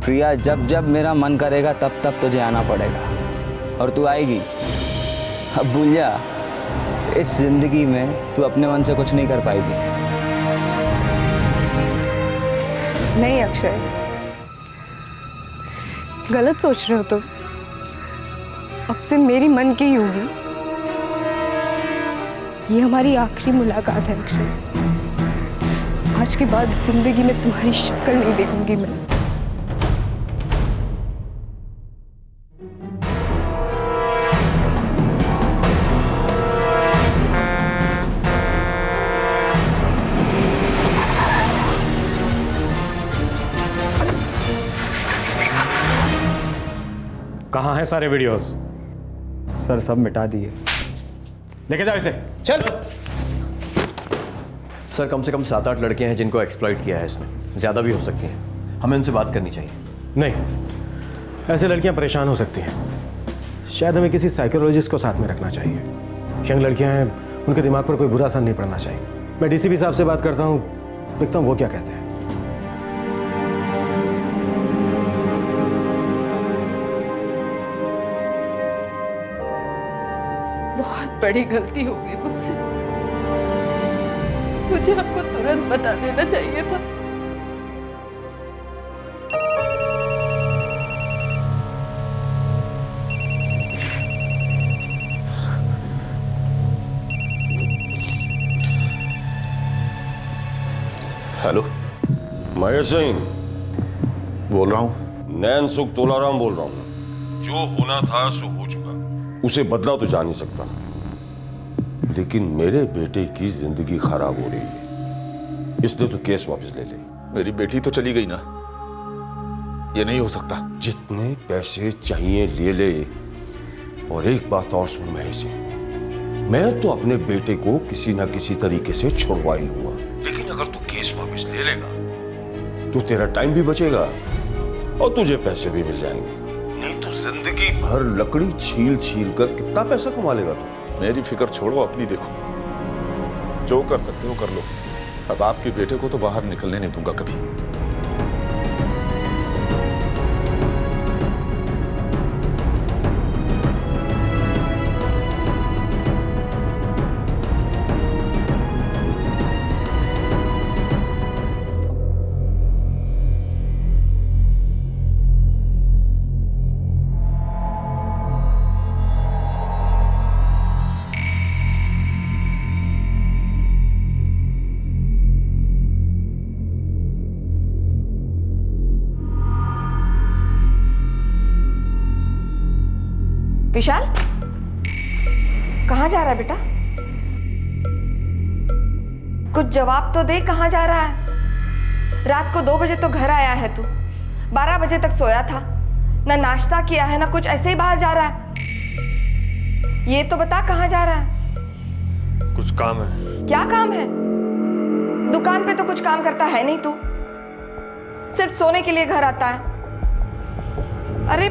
प्रिया, जब जब मेरा मन करेगा तब तब तुझे आना पड़ेगा, और तू आएगी। अब भूल जा, इस जिंदगी में तू अपने मन से कुछ नहीं कर पाएगी। नहीं अक्षय, गलत सोच रहे हो तुम। अब से मेरी मन की ही होगी। ये हमारी आखिरी मुलाकात है अक्षय। आज के बाद जिंदगी में तुम्हारी शक्ल नहीं देखूंगी मैं। कहाँ हैं सारे वीडियोस? सर सब मिटा दिए। लेके जाओ इसे। चल। सर, कम से कम 7-8 लड़के हैं जिनको एक्सप्लॉइट किया है इसने, ज़्यादा भी हो सकती हैं। हमें उनसे बात करनी चाहिए। नहीं, ऐसे लड़कियां परेशान हो सकती हैं। शायद हमें किसी साइकोलॉजिस्ट को साथ में रखना चाहिए। यंग लड़कियां हैं, उनके दिमाग पर कोई बुरा असर नहीं पड़ना चाहिए। मैं डीसीपी साहब से बात करता हूँ, देखता हूँ वो क्या कहते हैं। बहुत बड़ी गलती हो गई मुझसे। मुझे आपको तुरंत बता देना चाहिए था। हेलो, महेश सिंह बोल रहा हूँ। नैन सुख तोलाराम बोल रहा हूँ। जो होना था सो हो चुका, उसे बदला तो जा नहीं सकता, लेकिन मेरे बेटे की जिंदगी खराब हो रही है, इसलिए तो केस वापस ले ले। मेरी बेटी तो चली गई ना, ये नहीं हो सकता। जितने पैसे चाहिए ले ले। और एक बात और सुन महेश सिंह, मैं तो अपने बेटे को किसी ना किसी तरीके से छुड़वा ही लूंगा, लेकिन अगर तू केस वापस ले लेगा तो तेरा टाइम भी बचेगा और तुझे पैसे भी मिल जाएंगे। नहीं तो जिंदगी भर लकड़ी छील छील कर कितना पैसा कमा लेगा तू? मेरी फिक्र छोड़ो, अपनी देखो। जो कर सकते हो कर लो। अब आपके बेटे को तो बाहर निकलने नहीं दूंगा कभी। विशाल, कहाँ जा रहा है बेटा? कुछ जवाब तो दे, कहाँ जा रहा है? रात को 2 बजे तो घर आया है तू, 12 बजे तक सोया था, ना नाश्ता किया है ना कुछ, ऐसे ही बाहर जा रहा है। ये तो बता कहाँ जा रहा है? कुछ काम है। क्या काम है? दुकान पे तो कुछ काम करता है नहीं तू, सिर्फ सोने के लिए घर आता है। अरे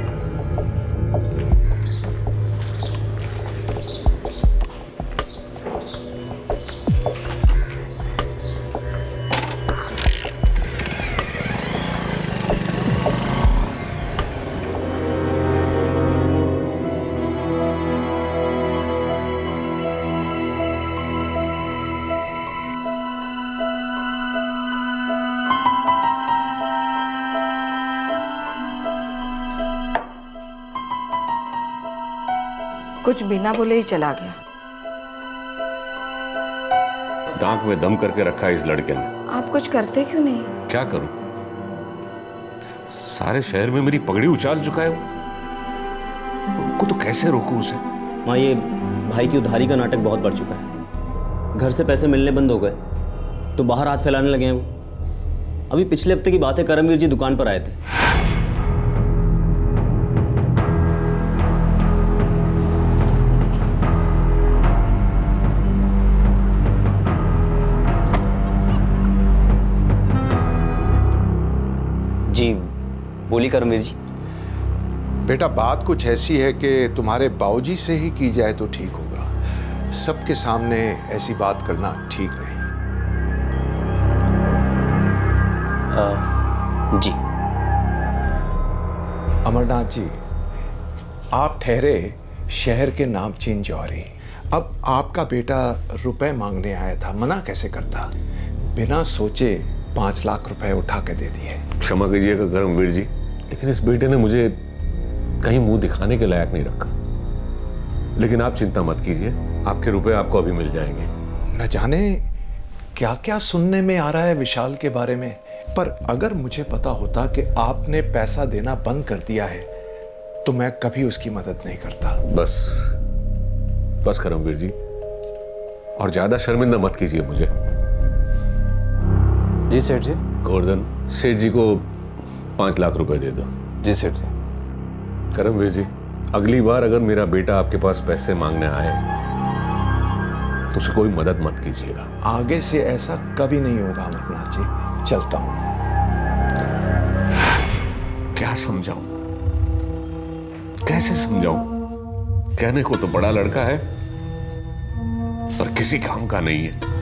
कुछ बिना बोले ही चला गया। नाक में दम करके रखा है इस लड़के ने। आप कुछ करते क्यों नहीं? क्या करूं? सारे शहर में मेरी पगड़ी उछाल चुका है वो। उनको तो कैसे रोकूं उसे? माँ, ये भाई की उधारी का नाटक बहुत बढ़ चुका है। घर से पैसे मिलने बंद हो गए तो बाहर हाथ फैलाने लगे हैं वो। अभी पिछले हफ्ते की बात है, करमवीर जी दुकान पर आए थे। जी बोली करमवीर जी। बेटा, बात कुछ ऐसी है कि तुम्हारे बाबूजी से ही की जाए तो ठीक होगा। सबके सामने ऐसी बात करना ठीक नहीं। जी। अमरनाथ जी, आप ठहरे शहर के नामचीन जौहरी। अब आपका बेटा रुपए मांगने आया था, मना कैसे करता? बिना सोचे 5 लाख रुपए उठा के दे दिए। क्षमा कीजिएगा करमवीर जी, लेकिन इस बेटे ने मुझे कहीं मुंह दिखाने के लायक नहीं रखा। लेकिन आप चिंता मत कीजिए, आपके रुपए आपको अभी मिल जाएंगे। न जाने क्या क्या सुनने में आ रहा है विशाल के बारे में, पर अगर मुझे पता होता कि आपने पैसा देना बंद कर दिया है तो मैं कभी उसकी मदद नहीं करता। बस बस करमवीर जी, और ज्यादा शर्मिंदा मत कीजिए मुझे। जी सेठ जी। गोवर्धन, सेठ जी को 5 लाख रुपए दे दो। जी सेठ जी। करमवीर जी, अगली बार अगर मेरा बेटा आपके पास पैसे मांगने आए तो उसे कोई मदद मत कीजिएगा। आगे से ऐसा कभी नहीं होगा अमरनाथ जी। चलता हूं। क्या समझाऊं, कैसे समझाऊं? कहने को तो बड़ा लड़का है पर किसी काम का नहीं है।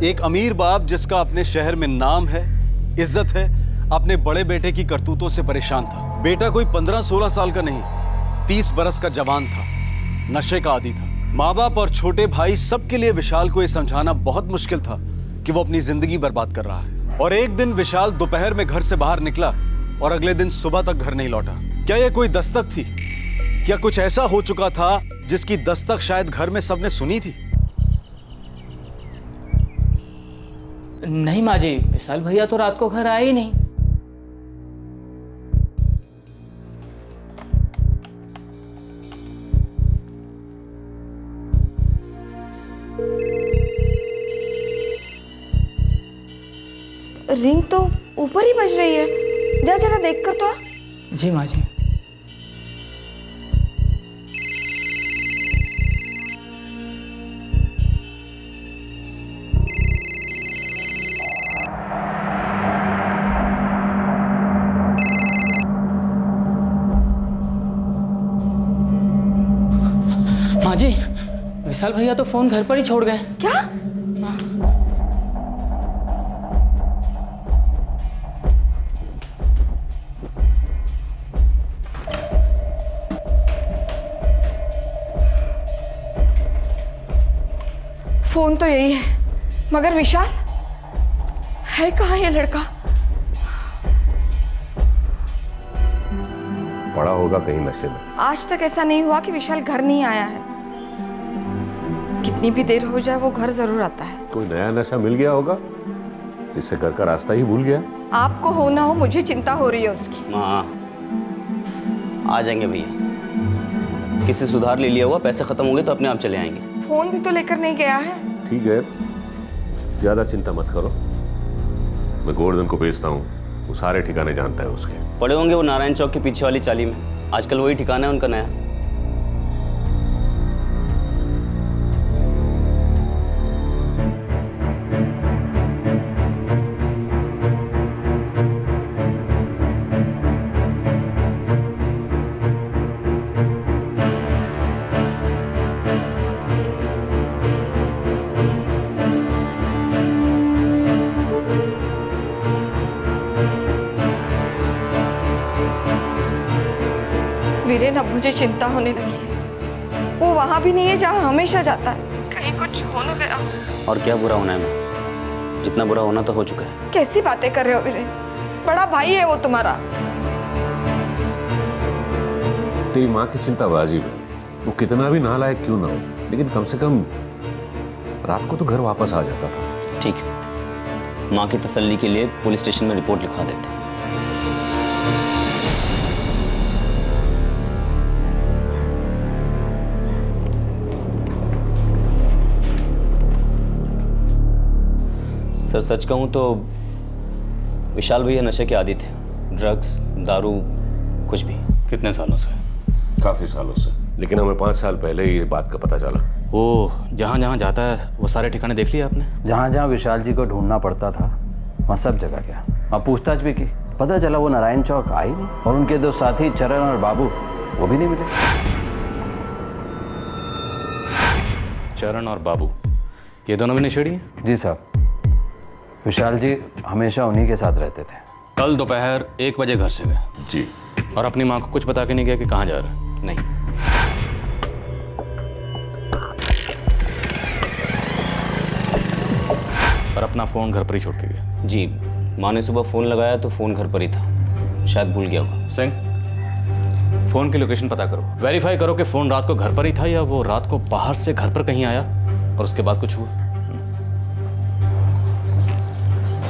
एक अमीर बाप जिसका अपने शहर में नाम है, इज्जत है, अपने बड़े बेटे की करतूतों से परेशान था। बेटा कोई 15-16 साल का नहीं, 30 बरस का जवान था, नशे का आदी था। माँ बाप और छोटे भाई सबके लिए विशाल को यह समझाना बहुत मुश्किल था कि वो अपनी जिंदगी बर्बाद कर रहा है। और एक दिन विशाल दोपहर में घर से बाहर निकला और अगले दिन सुबह तक घर नहीं लौटा। क्या यह कोई दस्तक थी? क्या कुछ ऐसा हो चुका था जिसकी दस्तक शायद घर में सबने सुनी थी? नहीं माँ जी, विशाल भैया तो रात को घर आए ही नहीं। रिंग तो ऊपर ही बज रही है, जा जरा देख कर तो आ। जी माँ जी। माँ जी, विशाल भैया तो फोन घर पर ही छोड़ गए। क्या? फोन तो यही है, मगर विशाल है कहाँ ये लड़का? पड़ा होगा कहीं नशे में। आज तक ऐसा नहीं हुआ कि विशाल घर नहीं आया है। कितनी भी देर हो जाए वो घर जरूर आता है। कोई नया नशा मिल गया होगा जिससे घर का रास्ता ही भूल गया। आपको हो ना हो मुझे चिंता हो रही है उसकी। माँ, आ जाएंगे भैया, किसी सुधार ले लिया हुआ, पैसे खत्म होंगे तो अपने आप चले आएंगे। फोन भी तो लेकर नहीं गया है। ठीक है, ज्यादा चिंता मत करो, मैं गोवर्धन को भेजता हूँ, वो सारे ठिकाने जानता है उसके। पड़े होंगे वो नारायण चौक के पीछे वाली चाली में, आजकल वही ठिकाना है उनका नया। वीरेन, अब मुझे चिंता होने लगी है। वो वहां भी नहीं है जहाँ हमेशा जाता है, कहीं कुछ हो न गया हो। और क्या बुरा होना है माँ, जितना बुरा होना तो हो चुका है। कैसी बातें कर रहे हो वीरेन, बड़ा भाई है वो तुम्हारा। तेरी माँ की चिंता वाजिब है, वो कितना भी नालायक क्यों ना हो, लेकिन कम से कम रात को तो घर वापस आ जाता था। ठीक है, माँ की तसल्ली के लिए पुलिस स्टेशन में रिपोर्ट लिखवा देते हैं। सर सच कहूँ तो विशाल भैया नशे के आदी थे, ड्रग्स, दारू, कुछ भी। कितने सालों से? काफी सालों से, लेकिन हमें 5 साल पहले ये बात का पता चला। वो जहाँ जहाँ जाता है वो सारे ठिकाने देख लिए आपने? जहाँ जहाँ विशाल जी को ढूंढना पड़ता था वहाँ सब जगह गया, वहाँ पूछताछ भी की, पता चला वो नारायण चौक आई नहीं, और उनके 2 साथी चरण और बाबू वो भी नहीं मिले। चरण और बाबू ये दोनों भी नशेड़ी हैं? जी साहब, विशाल जी हमेशा उन्हीं के साथ रहते थे। कल दोपहर 1 बजे घर से गए? जी। और अपनी माँ को कुछ बता के नहीं गया कि कहाँ जा रहा है? नहीं। और अपना फोन घर पर ही छोड़ के गया? जी, माँ ने सुबह फोन लगाया तो फोन घर पर ही था, शायद भूल गया होगा। सिंह, फोन की लोकेशन पता करो, वेरीफाई करो कि फोन रात को घर पर ही था या वो रात को बाहर से घर पर कहीं आया और उसके बाद कुछ हुआ।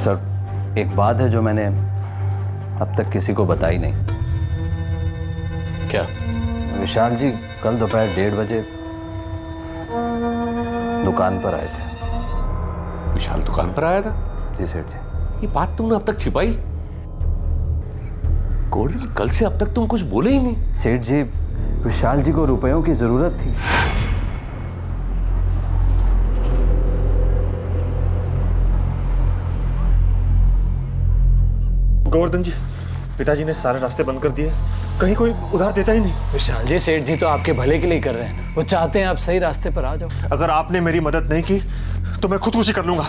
सर एक बात है जो मैंने अब तक किसी को बताई नहीं। क्या? विशाल जी कल दोपहर 1:30 बजे दुकान पर आए थे। विशाल दुकान पर आया था? जी सेठ जी। ये बात तुमने अब तक छिपाई? गोल्डन, कल से अब तक तुम कुछ बोले ही नहीं। सेठ जी, विशाल जी को रुपयों की जरूरत थी। गोवर्धन जी, पिताजी ने सारे रास्ते बंद कर दिए, कहीं कोई उधार देता ही नहीं। विशाल जी, सेठ जी तो आपके भले के लिए कर रहे हैं, वो चाहते हैं आप सही रास्ते पर आ जाओ। अगर आपने मेरी मदद नहीं की तो मैं खुदकुशी कर लूंगा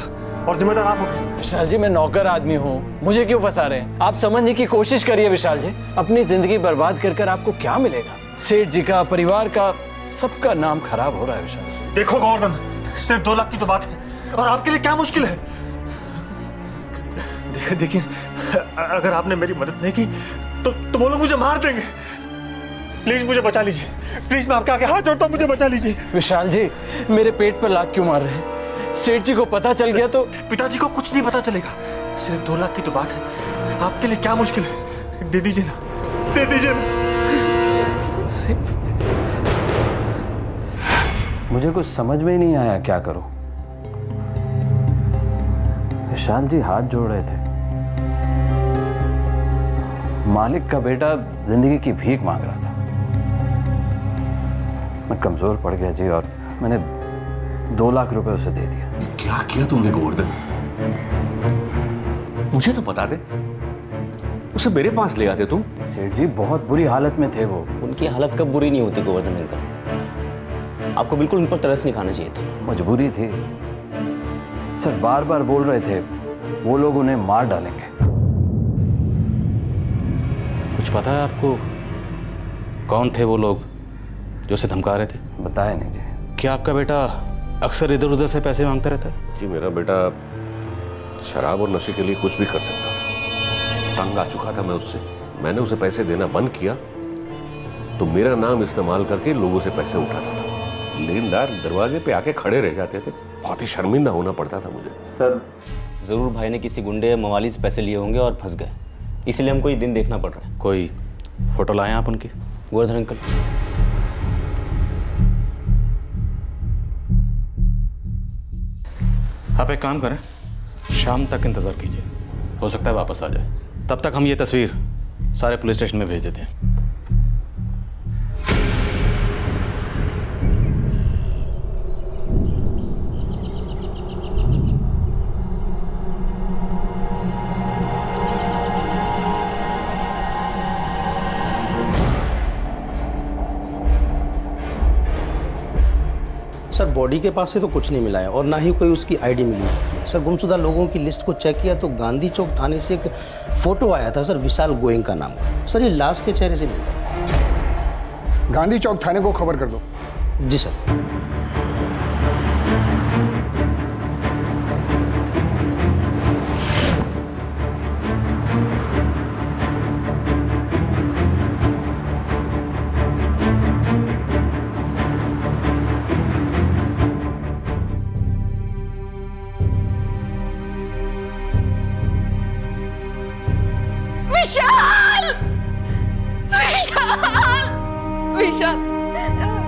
और जिम्मेदार आप होंगे। विशाल जी, मैं नौकर आदमी हूँ, मुझे क्यों फंसा रहे हैं? आप समझने की कोशिश करिए विशाल जी, अपनी जिंदगी बर्बाद कर आपको क्या मिलेगा? सेठ जी का, परिवार का, सबका नाम खराब हो रहा है विशाल जी। देखो गोवर्धन, सिर्फ 2 लाख की तो बात है और आपके लिए क्या मुश्किल है? देखिए, अगर आपने मेरी मदद नहीं की तो वो लोग मुझे मार देंगे। प्लीज मुझे बचा लीजिए, प्लीज, मैं आपके आगे हाथ जोड़ता हूँ, मुझे बचा लीजिए। विशाल जी, मेरे पेट पर लात क्यों मार रहे हैं? सेठ जी को पता चल गया तो? पिताजी को कुछ नहीं पता चलेगा, सिर्फ 2 लाख की तो बात है, आपके लिए क्या मुश्किल है? दे दीजिए ना, दे दीजिए ना। मुझे कुछ समझ में ही नहीं आया क्या करूं। विशाल जी हाथ जोड़ रहे थे, मालिक का बेटा जिंदगी की भीख मांग रहा था। मैं कमजोर पड़ गया जी और मैंने 2 लाख रुपए उसे दे दिया। क्या किया तुमने गोवर्धन? मुझे तो बता दे, उसे मेरे पास ले आते तुम। सेठ जी बहुत बुरी हालत में थे वो। उनकी हालत कब बुरी नहीं होती गोवर्धन अंकल? आपको बिल्कुल उन पर तरस नहीं खाना चाहिए था। मजबूरी थी सर, बार बार बोल रहे थे वो लोग उन्हें मार डालेंगे। कुछ पता है आपको कौन थे वो लोग जो उसे धमका रहे थे? बताया नहीं जी। क्या आपका बेटा अक्सर इधर उधर से पैसे मांगता रहता है? जी, मेरा बेटा शराब और नशे के लिए कुछ भी कर सकता था। तंग आ चुका था मैं उससे, मैंने उसे पैसे देना बंद किया तो मेरा नाम इस्तेमाल करके लोगों से पैसे उठाता था। लेनदार दरवाजे पे आके खड़े रह जाते थे, बहुत ही शर्मिंदा होना पड़ता था मुझे। सर जरूर भाई ने किसी गुंडे या मवाली से पैसे लिए होंगे और फंस गए, इसलिए हमको ये दिन देखना पड़ रहा है। कोई फोटो लाए आप उनकी? गोवर्धन अंकल, आप एक काम करें, शाम तक इंतज़ार कीजिए, हो सकता है वापस आ जाए। तब तक हम ये तस्वीर सारे पुलिस स्टेशन में भेज देते हैं। सर बॉडी के पास से तो कुछ नहीं मिला है और ना ही कोई उसकी आईडी मिली है। सर गुमशुदा लोगों की लिस्ट को चेक किया तो गांधी चौक थाने से एक फोटो आया था सर, विशाल गोयंका नाम का। सर ये लाश के चेहरे से मिलता। गांधी चौक थाने को खबर कर दो। जी सर। विशाल! विशाल! विशाल!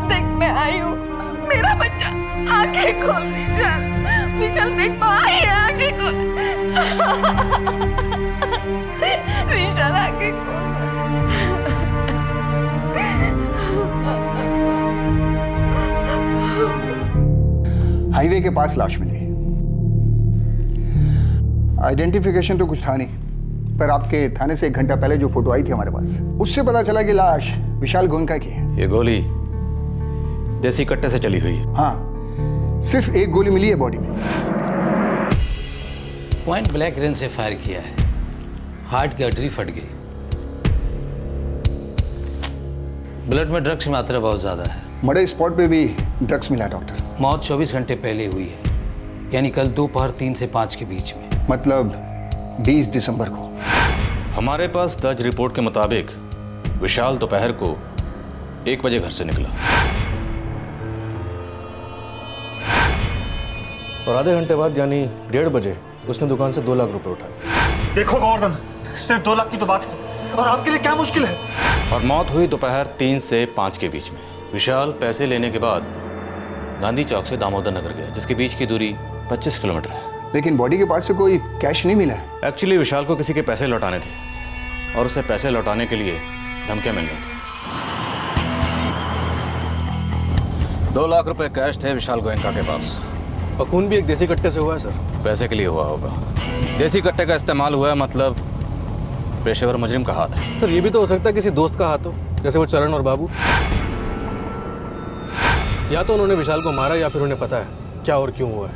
देख मैं आई हूँ, मेरा बच्चा, आंखें खोल विशाल। विशाल देख मैं आई है, आंखें खोल। विशाल आंखें खोल। हाईवे के पास लाश मिली। आइडेंटिफिकेशन तो कुछ था नहीं, पर आपके थाने से 1 घंटा पहले जो फोटो आई थी हमारे पास, उससे पता चला कि लाश विशाल गोयंका की है। ये गोली देसी कट्टे से चली हुई है। हाँ, सिर्फ एक गोली मिली है बॉडी में। पॉइंट ब्लैक रेंज से फायर किया है, हार्ट की आर्टरी फट गई। ब्लड में ड्रग्स की मात्रा बहुत ज्यादा है। मर्डर स्पॉट पे भी ड्रग्स मिला डॉक्टर। मौत 24 घंटे पहले हुई है, यानी कल दोपहर 3 से 5 के बीच में। मतलब 20 दिसंबर को। हमारे पास दर्ज रिपोर्ट के मुताबिक विशाल दोपहर को 1 बजे घर से निकला और आधे घंटे बाद यानी 1:30 बजे उसने दुकान से 2 लाख रुपए उठाए। देखो गोवर्धन, सिर्फ 2 लाख की तो बात है और आपके लिए क्या मुश्किल है। और मौत हुई दोपहर 3 से 5 के बीच में। विशाल पैसे लेने के बाद गांधी चौक से दामोदर नगर गया, जिसके बीच की दूरी 25 किलोमीटर है। लेकिन बॉडी के पास से कोई कैश नहीं मिला है। एक्चुअली विशाल को किसी के पैसे लौटाने थे और उसे पैसे लौटाने के लिए धमकियां मिल रही थी। 2 लाख रुपए कैश थे विशाल गोयंका के पास। और खून भी एक देसी कट्टे से हुआ है सर। पैसे के लिए हुआ होगा। देसी कट्टे का इस्तेमाल हुआ है, मतलब पेशेवर मुजरिम का हाथ है। सर ये भी तो हो सकता है किसी दोस्त का हाथ हो, जैसे वो चरण और बाबू। या तो उन्होंने विशाल को मारा या फिर उन्हें पता है क्या और क्यों हुआ है।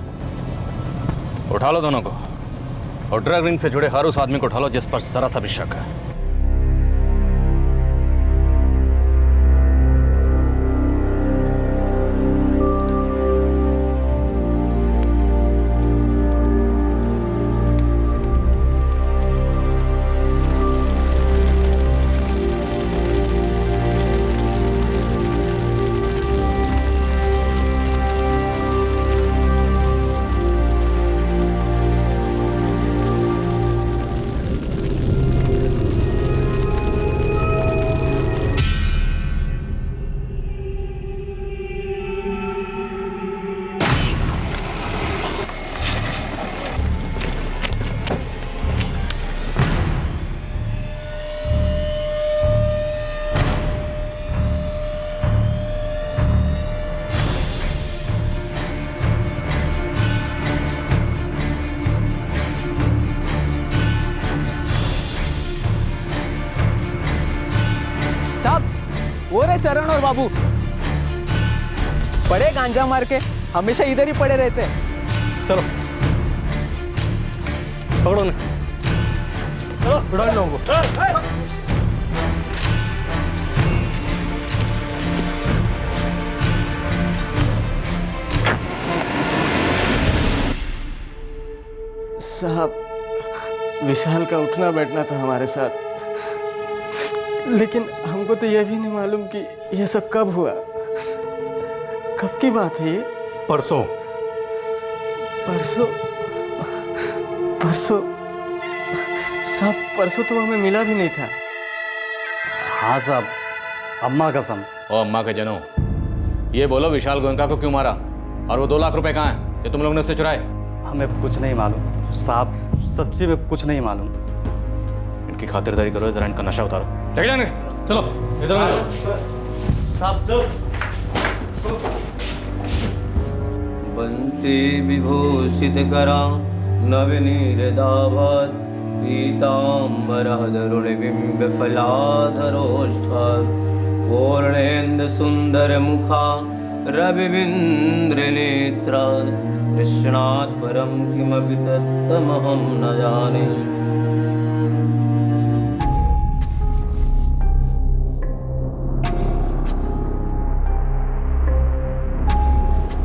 उठा लो दोनों को और ड्रग रिंग से जुड़े हर उस आदमी को उठा लो जिस पर जरा सा भी शक है। चरण और बाबू बड़े गांजा मार के हमेशा इधर ही पड़े रहते हैं। चलो पकड़ो ने, चलो उड़ा इन लोगों को। साहब विशाल का उठना बैठना था हमारे साथ, लेकिन हमको तो यह भी नहीं मालूम कि यह सब कब हुआ। कब की बात है ये? परसों। परसों? परसों? साहब परसों तो हमें मिला भी नहीं था। हाँ साहब, अम्मा कसम। ओ अम्मा के जनो, ये बोलो विशाल गोयंका को क्यों मारा और वो 2 लाख रुपए कहाँ हैं जो तुम लोग ने उससे चुराए? हमें कुछ नहीं मालूम साहब, सच्ची में कुछ नहीं मालूम। इनकी खातिरदारी करो, जरा इनका नशा उतारो। लेके जाएंगे, चलो इधर साहब बंसी विभूषित करा नवनीरदाभत पीताम्बरधरुणिबिम्ब फलाधरोष्ठात् पूर्णेन्दु सुंदर मुखा रविन्द्रनेत्रात् कृष्णात् परं किमपि तत्तमहं न जाने।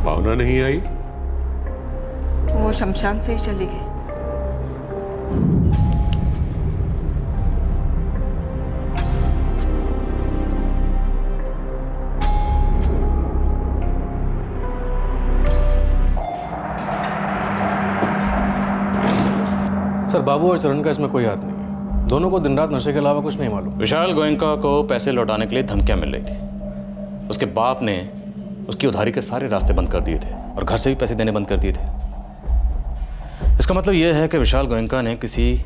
भावना नहीं आई? वो शमशान से ही चली गई। सर, बाबू और चरण का इसमें कोई हाथ नहीं है। दोनों को दिन रात नशे के अलावा कुछ नहीं मालूम। विशाल गोयनका को पैसे लौटाने के लिए धमकियां मिल रही थी। उसके बाप ने उसकी उधारी के सारे रास्ते बंद कर दिए थे और घर से भी पैसे देने बंद कर दिए थे। इसका मतलब यह है कि विशाल गोयनका ने किसी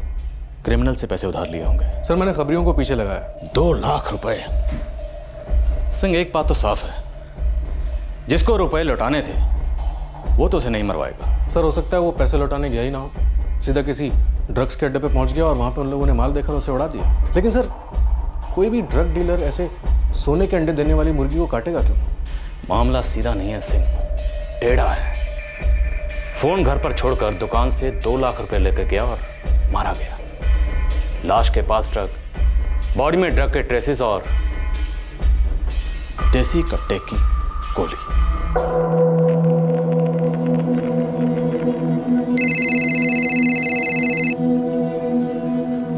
क्रिमिनल से पैसे उधार लिए होंगे। सर, मैंने खबरियों को पीछे लगाया। 2 लाख रुपए। सिंह, एक बात तो साफ है, जिसको रुपए लौटाने थे वो तो उसे नहीं मरवाएगा। सर, हो सकता है वो पैसे लौटाने गया ही ना हो, सीधा किसी ड्रग्स के अड्डे पे पहुंच गया और वहां पे उन लोगों ने माल देखा तो उसे उड़ा दिया। लेकिन सर, कोई भी ड्रग डीलर ऐसे सोने के अंडे देने वाली मुर्गी को काटेगा क्यों? मामला सीधा नहीं है सिंह, टेढ़ा है। फोन घर पर छोड़कर दुकान से 2 लाख रुपए लेकर गया और मारा गया। लाश के पास ट्रक, बॉडी में ड्रग के ट्रेसेस और देसी कट्टे की गोली।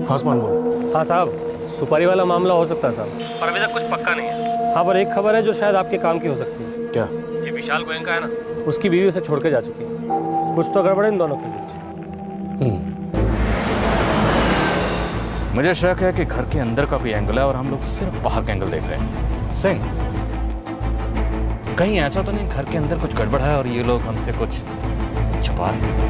आसमान बोल। हाँ साहब, सुपारी वाला मामला हो सकता है साहब, पर अभी तक कुछ पक्का नहीं है। हाँ, पर एक खबर है जो शायद आपके काम की हो सकती है। क्या? ये विशाल गोयनका है ना, उसकी बीवी उसे छोड़ के जा चुकी है। कुछ तो गड़बड़ है इन दोनों के बीच। मुझे शक है कि घर के अंदर का कोई एंगल है और हम लोग सिर्फ बाहर का एंगल देख रहे हैं। सिंह, कहीं ऐसा तो नहीं घर के अंदर कुछ गड़बड़ है और ये लोग हमसे कुछ छुपा रहे हैं?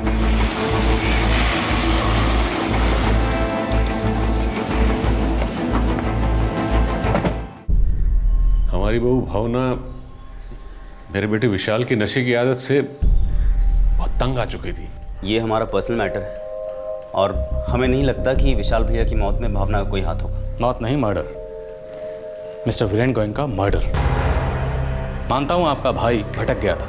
हमारी बहू भावना मेरे बेटे विशाल की नशे की आदत से बहुत तंग आ चुकी थी। ये हमारा पर्सनल मैटर है और हमें नहीं लगता कि विशाल भैया की मौत में भावना का कोई हाथ होगा। मौत नहीं, murder. Mister Viren Goenka murder. मानता हूं आपका भाई भटक गया था,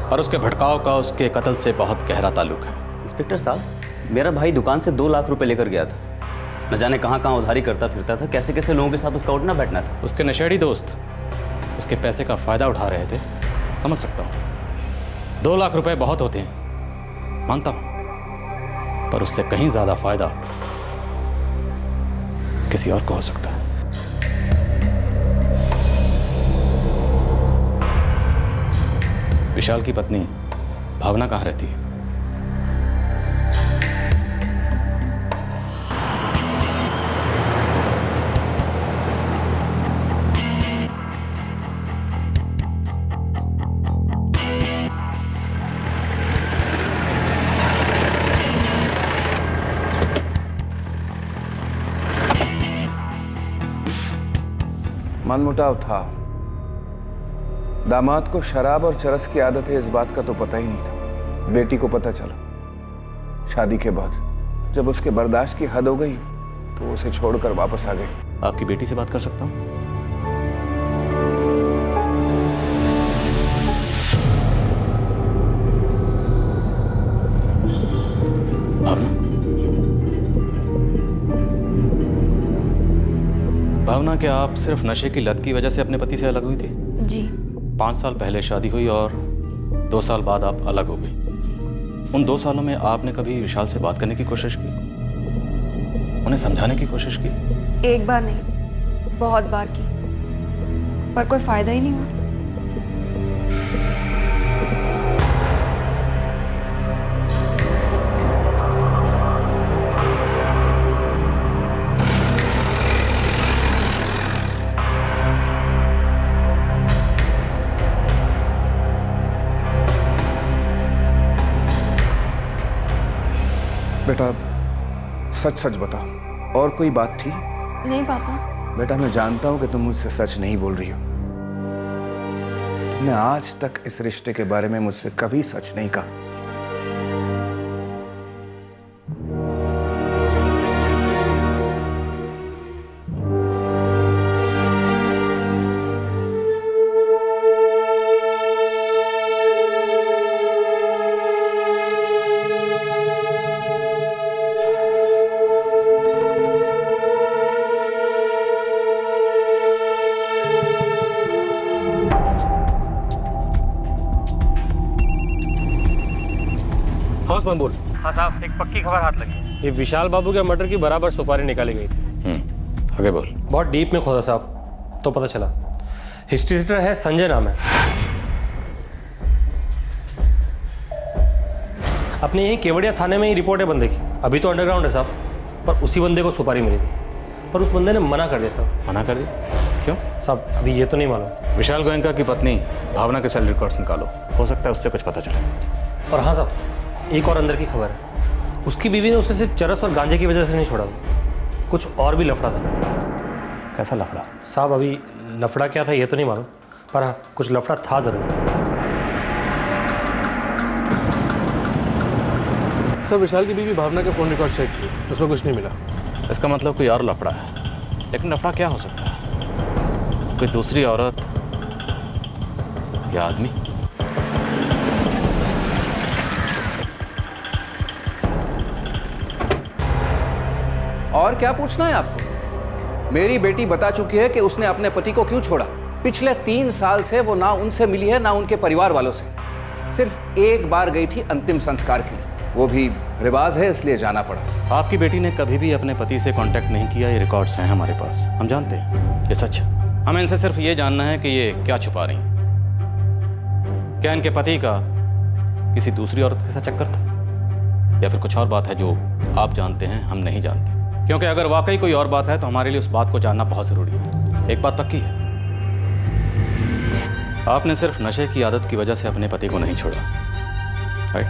पर उसके भटकाव का उसके कत्ल से बहुत गहरा ताल्लुक है। इंस्पेक्टर साहब, मेरा भाई दुकान से 2 लाख रुपए लेकर गया था। न जाने कहाँ कहाँ उधारी करता फिरता था, कैसे कैसे लोगों के साथ उसका उठना बैठना था। उसके नशेड़ी दोस्त उसके पैसे का फायदा उठा रहे थे, समझ सकता हूँ। 2 लाख रुपए बहुत होते हैं, मानता हूँ, पर उससे कहीं ज्यादा फायदा किसी और को हो सकता है। विशाल की पत्नी भावना कहाँ रहती है? मनमुटाव था। दामाद को शराब और चरस की आदत है, इस बात का तो पता ही नहीं था। बेटी को पता चला शादी के बाद, जब उसके बर्दाश्त की हद हो गई तो उसे छोड़कर वापस आ गई। आपकी बेटी से बात कर सकता हूँ? भावना, क्या आप सिर्फ नशे की लत की वजह से अपने पति से अलग हुई थी? जी। 5 साल पहले शादी हुई और 2 साल बाद आप अलग हो गई। उन 2 सालों में आपने कभी विशाल से बात करने की कोशिश की, उन्हें समझाने की कोशिश की? एक बार नहीं, बहुत बार की, पर कोई फायदा ही नहीं हुआ। बेटा सच सच बताओ, और कोई बात थी? नहीं पापा। बेटा मैं जानता हूं कि तुम मुझसे सच नहीं बोल रही हो। तुमने आज तक इस रिश्ते के बारे में मुझसे कभी सच नहीं कहा। बोल। हाँ साहब, एक पक्की खबर हाथ लगी। ये विशाल बाबू के मर्डर की बराबर सुपारी निकाली गई थी। आगे बोल। बहुत डीप में खोदा साहब, तो पता चला हिस्ट्री सीटर है, संजय नाम है। अपने यही केवड़िया थाने में ही रिपोर्ट है बंदे की। अभी तो अंडरग्राउंड है साहब, पर उसी बंदे को सुपारी मिली थी, पर उस बंदे ने मना कर दिया साहब। मना कर दिया? क्यों साहब? अभी ये तो नहीं मालूम। विशाल गोयनका की पत्नी भावना के सेल रिकॉर्ड्स निकालो, हो सकता है उससे कुछ पता चले। और हाँ साहब, एक और अंदर की खबर है, उसकी बीवी ने उसे सिर्फ चरस और गांजे की वजह से नहीं छोड़ा था, कुछ और भी लफड़ा था। कैसा लफड़ा? साहब अभी लफड़ा क्या था ये तो नहीं मालूम, पर हाँ कुछ लफड़ा था जरूर। सर विशाल की बीवी भावना के फ़ोन रिकॉर्ड चेक किए, उसमें कुछ नहीं मिला। इसका मतलब कोई और लफड़ा है, लेकिन लफड़ा क्या हो सकता है? कोई दूसरी औरत या आदमी? और क्या पूछना है आपको? मेरी बेटी बता चुकी है कि उसने अपने पति को क्यों छोड़ा। पिछले 3 साल से वो ना उनसे मिली है ना उनके परिवार वालों से। सिर्फ एक बार गई थी अंतिम संस्कार के लिए, वो भी रिवाज है इसलिए जाना पड़ा। आपकी बेटी ने कभी भी अपने पति से कांटेक्ट नहीं किया, ये रिकॉर्ड्स हैं हमारे पास, हम जानते हैं, ये सच है। हमें इनसे सिर्फ ये जानना है कि ये क्या छुपा रही हैं। क्या इनके पति का किसी दूसरी औरत के साथ चक्कर था, या फिर कुछ और बात है जो आप जानते हैं हम नहीं जानते? क्योंकि अगर वाकई कोई और बात है तो हमारे लिए उस बात को जानना बहुत ज़रूरी है। एक बात पक्की है, आपने सिर्फ नशे की आदत की वजह से अपने पति को नहीं छोड़ा, राइट?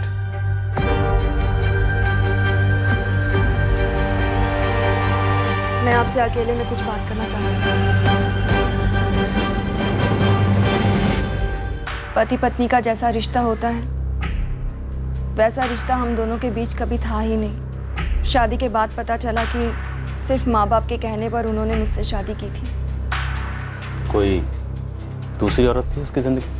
मैं आपसे अकेले में कुछ बात करना चाहती हूँ। पति पत्नी का जैसा रिश्ता होता है वैसा रिश्ता हम दोनों के बीच कभी था ही नहीं। शादी के बाद पता चला कि सिर्फ माँ बाप के कहने पर उन्होंने मुझसे शादी की थी। कोई दूसरी औरत थी उसकी जिंदगी?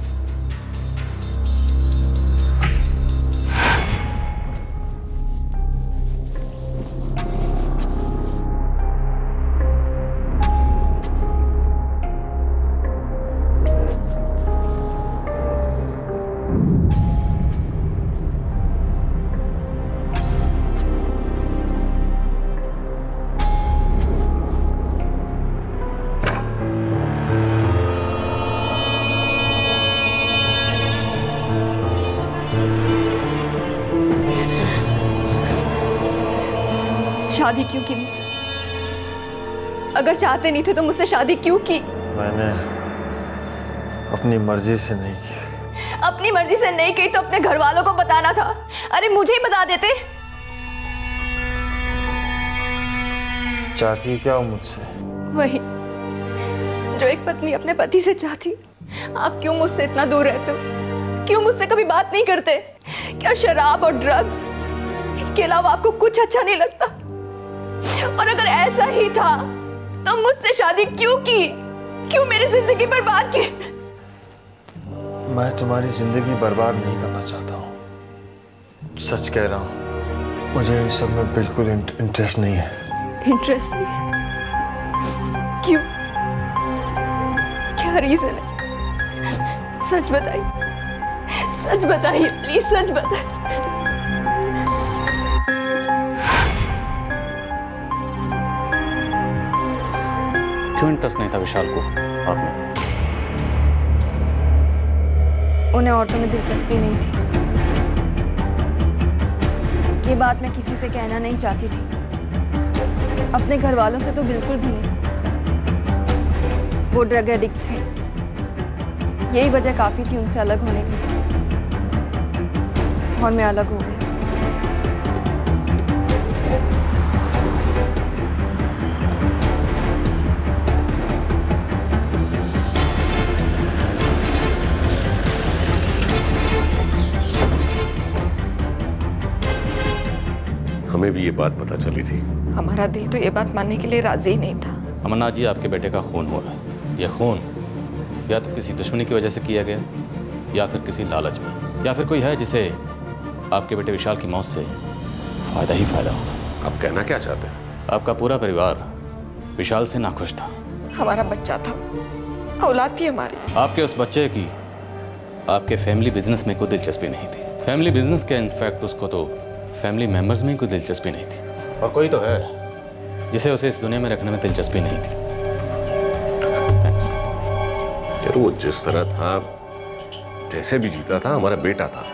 शादी क्यों की मुझसे? अगर चाहते नहीं थे तो मुझसे शादी क्यों की? मैंने अपनी मर्जी से नहीं की। अपनी मर्जी से नहीं की तो अपने घर वालों को बताना था। अरे मुझे ही बता देते। चाहती क्या हो मुझसे? वही जो एक पत्नी अपने पति से चाहती। आप क्यों मुझसे इतना दूर रहते हो? क्यों मुझसे कभी बात नहीं करते? क्या शराब और ड्रग्स के अलावा आपको कुछ अच्छा नहीं लगता? और अगर ऐसा ही था तो मुझसे शादी क्यों की? क्यों मेरी जिंदगी बर्बाद की? मैं तुम्हारी जिंदगी बर्बाद नहीं करना चाहता हूँ, सच कह रहा हूँ। मुझे इन सब में बिल्कुल इंटरेस्ट नहीं है। इंटरेस्ट नहीं है? क्यों? क्या रीजन है? सच बताइए, सच बताइए प्लीज, सच बताइए। क्यों इंटरेस्ट नहीं था विशाल को आप में? उन्हें औरतों में दिलचस्पी नहीं थी। ये बात मैं किसी से कहना नहीं चाहती थी, अपने घर वालों से तो बिल्कुल भी नहीं। वो ड्रग एडिक्ट थे, यही वजह काफी थी उनसे अलग होने की, और मैं अलग हो गई। हमें भी ये बात पता चली थी। हमारा दिल तो ये बात मानने के लिए राजी ही नहीं था। अमरनाथ जी, आपके बेटे का खून हुआ है। यह खून या तो किसी दुश्मनी की वजह से किया गया, या फिर किसी लालच में, या फिर कोई है जिसे आपके बेटे विशाल की मौत से फायदा ही फायदा होगा। आप कहना क्या चाहते हैं? आपका पूरा परिवार विशाल से नाखुश था। हमारा बच्चा था, औलाद थी हमारी। आपके उस बच्चे की आपके फैमिली बिजनेस में कोई दिलचस्पी नहीं थी। फैमिली बिजनेस के इनफैक्ट उसको तो फैमिली मेंबर्स में कोई दिलचस्पी नहीं थी। और कोई तो है जिसे उसे इस दुनिया में रखने में दिलचस्पी नहीं थी। यार वो जिस तरह था, जैसे भी जीता था, हमारा बेटा था।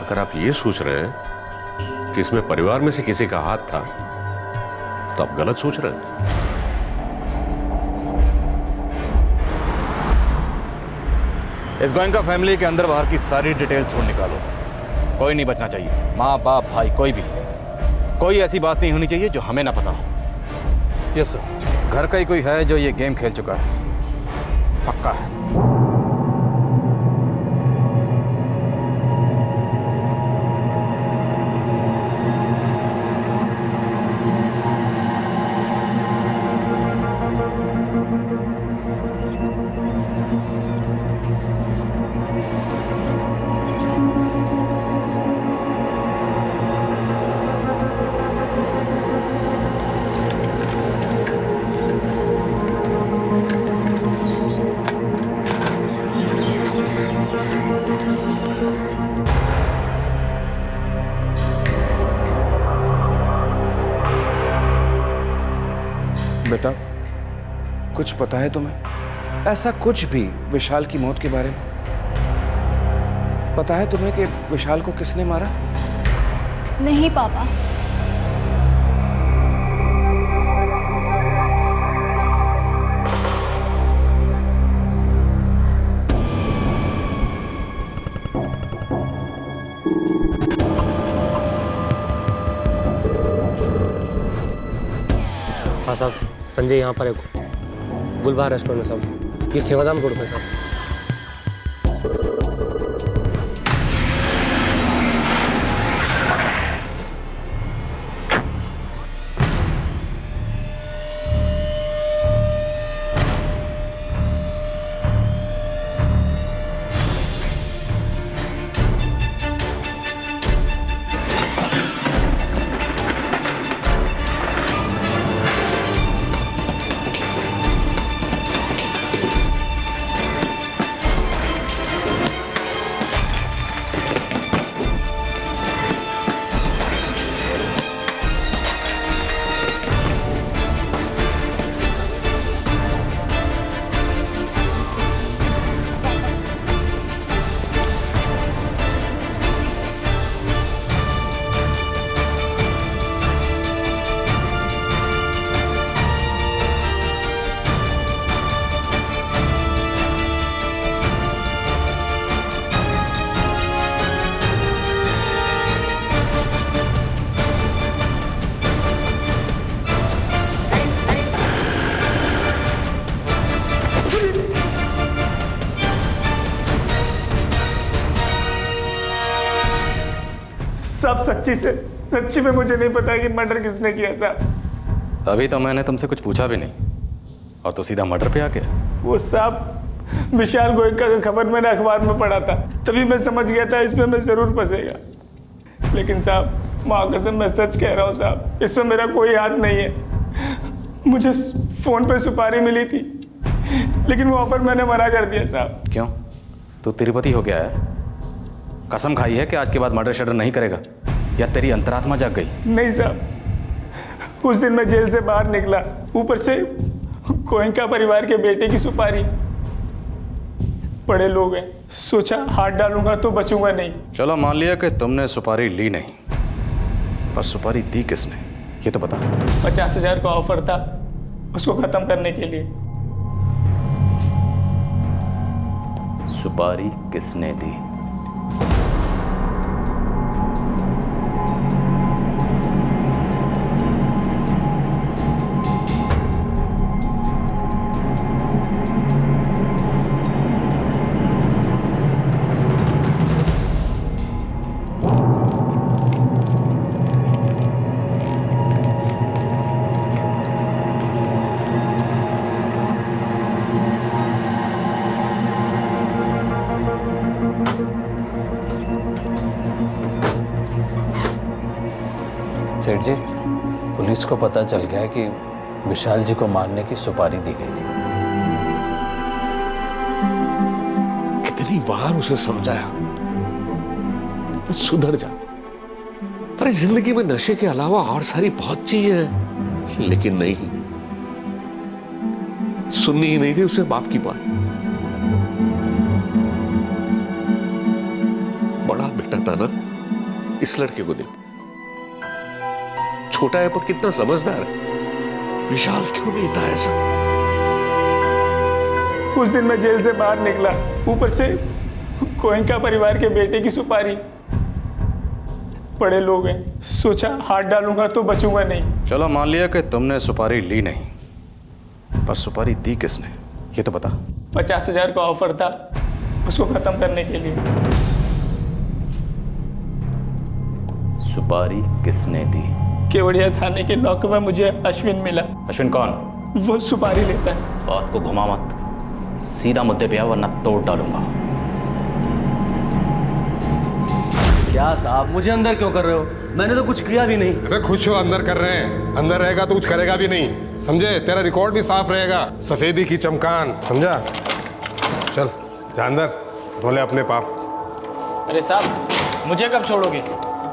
अगर आप ये सोच रहे हैं कि इसमें परिवार में से किसी का हाथ था, तो आप गलत सोच रहे हैं। इस गोयनका फैमिली के अंदर बाहर की सारी डिटेल्स ढूंढ निकालो। कोई नहीं बचना चाहिए, माँ बाप भाई कोई भी। कोई ऐसी बात नहीं होनी चाहिए जो हमें ना पता हो। यस सर, घर का ही कोई है जो ये गेम खेल चुका है, पक्का है। बेटा, कुछ पता है तुम्हें? ऐसा कुछ भी विशाल की मौत के बारे में पता है तुम्हें कि विशाल को किसने मारा? नहीं पापा। हाँ साहब, संजय यहाँ पर है, गुलबहार रेस्टोरेंट में साहब, ये सेवाधाम रोड पर साहब। सब सच्ची में मुझे नहीं पता कि मर्डर किसने किया साहब। अभी तो मैंने तुमसे कुछ पूछा भी नहीं और तो सीधा मर्डर पे आ गया। वो साहब विशाल गोयनका का खबर मैंने अखबार में पढ़ा था, तभी मैं समझ गया था इसमें मैं जरूर फंसेगा। लेकिन साहब माँ कसम मैं सच कह रहा हूँ साहब, इसमें मेरा कोई हाथ नहीं है। मुझे फोन पे सुपारी मिली थी, लेकिन वो ऑफर मैंने मना कर दिया साहब। क्यों? तू तिरुपति हो गया है? कसम खाई है कि आज के बाद मर्डर शर्डर नहीं करेगा, या तेरी अंतरात्मा जाग गई? नहीं साहब, उस दिन मैं जेल से बाहर निकला, ऊपर से गोयनका परिवार के बेटे की सुपारी। बड़े लोग हैं, सोचा हाथ डालूंगा तो बचूंगा नहीं। चलो मान लिया कि तुमने सुपारी ली नहीं, पर सुपारी दी किसने ये तो बता। 50,000 का ऑफर था उसको खत्म करने के लिए। सुपारी किसने दी? सेठ जी, पुलिस को पता चल गया कि विशाल जी को मारने की सुपारी दी गई थी। कितनी बार उसे समझाया तो सुधर जा। अरे जिंदगी में नशे के अलावा और सारी बहुत चीजें हैं, लेकिन नहीं, सुननी ही नहीं थी उसे बाप की बात। बड़ा बेटा था ना इस लड़के को, देख छोटा है पर कितना समझदार है। विशाल क्यों नहीं था ऐसा? उस दिन मैं जेल से बाहर निकला, ऊपर से गोयनका परिवार के बेटे की सुपारी। बड़े लोग हैं, सोचा हाथ डालूंगा तो बचूंगा नहीं। चलो मान लिया कि तुमने सुपारी ली नहीं, पर सुपारी दी किसने ये तो बता। 50,000 का ऑफर था उसको खत्म करने के लिए। सुपारी किसने दी? केवड़िया थाने के लॉक में मुझे अश्विन मिला। अश्विन कौन? वो सुपारी लेता है। बात को घुमा मत, सीधा मुद्दे पे आ वरना तोड़ डालूंगा। क्या साहब, मुझे अंदर क्यों कर रहे हो? मैंने तो कुछ किया भी नहीं। अरे खुश हो अंदर कर रहे हैं, अंदर रहेगा तो कुछ करेगा भी नहीं, समझे? तेरा रिकॉर्ड भी साफ रहेगा, सफेदी की चमकान, समझा? चल जा अंदर, धो ले अपने पाप। अरे साहब, मुझे कब छोड़ोगे?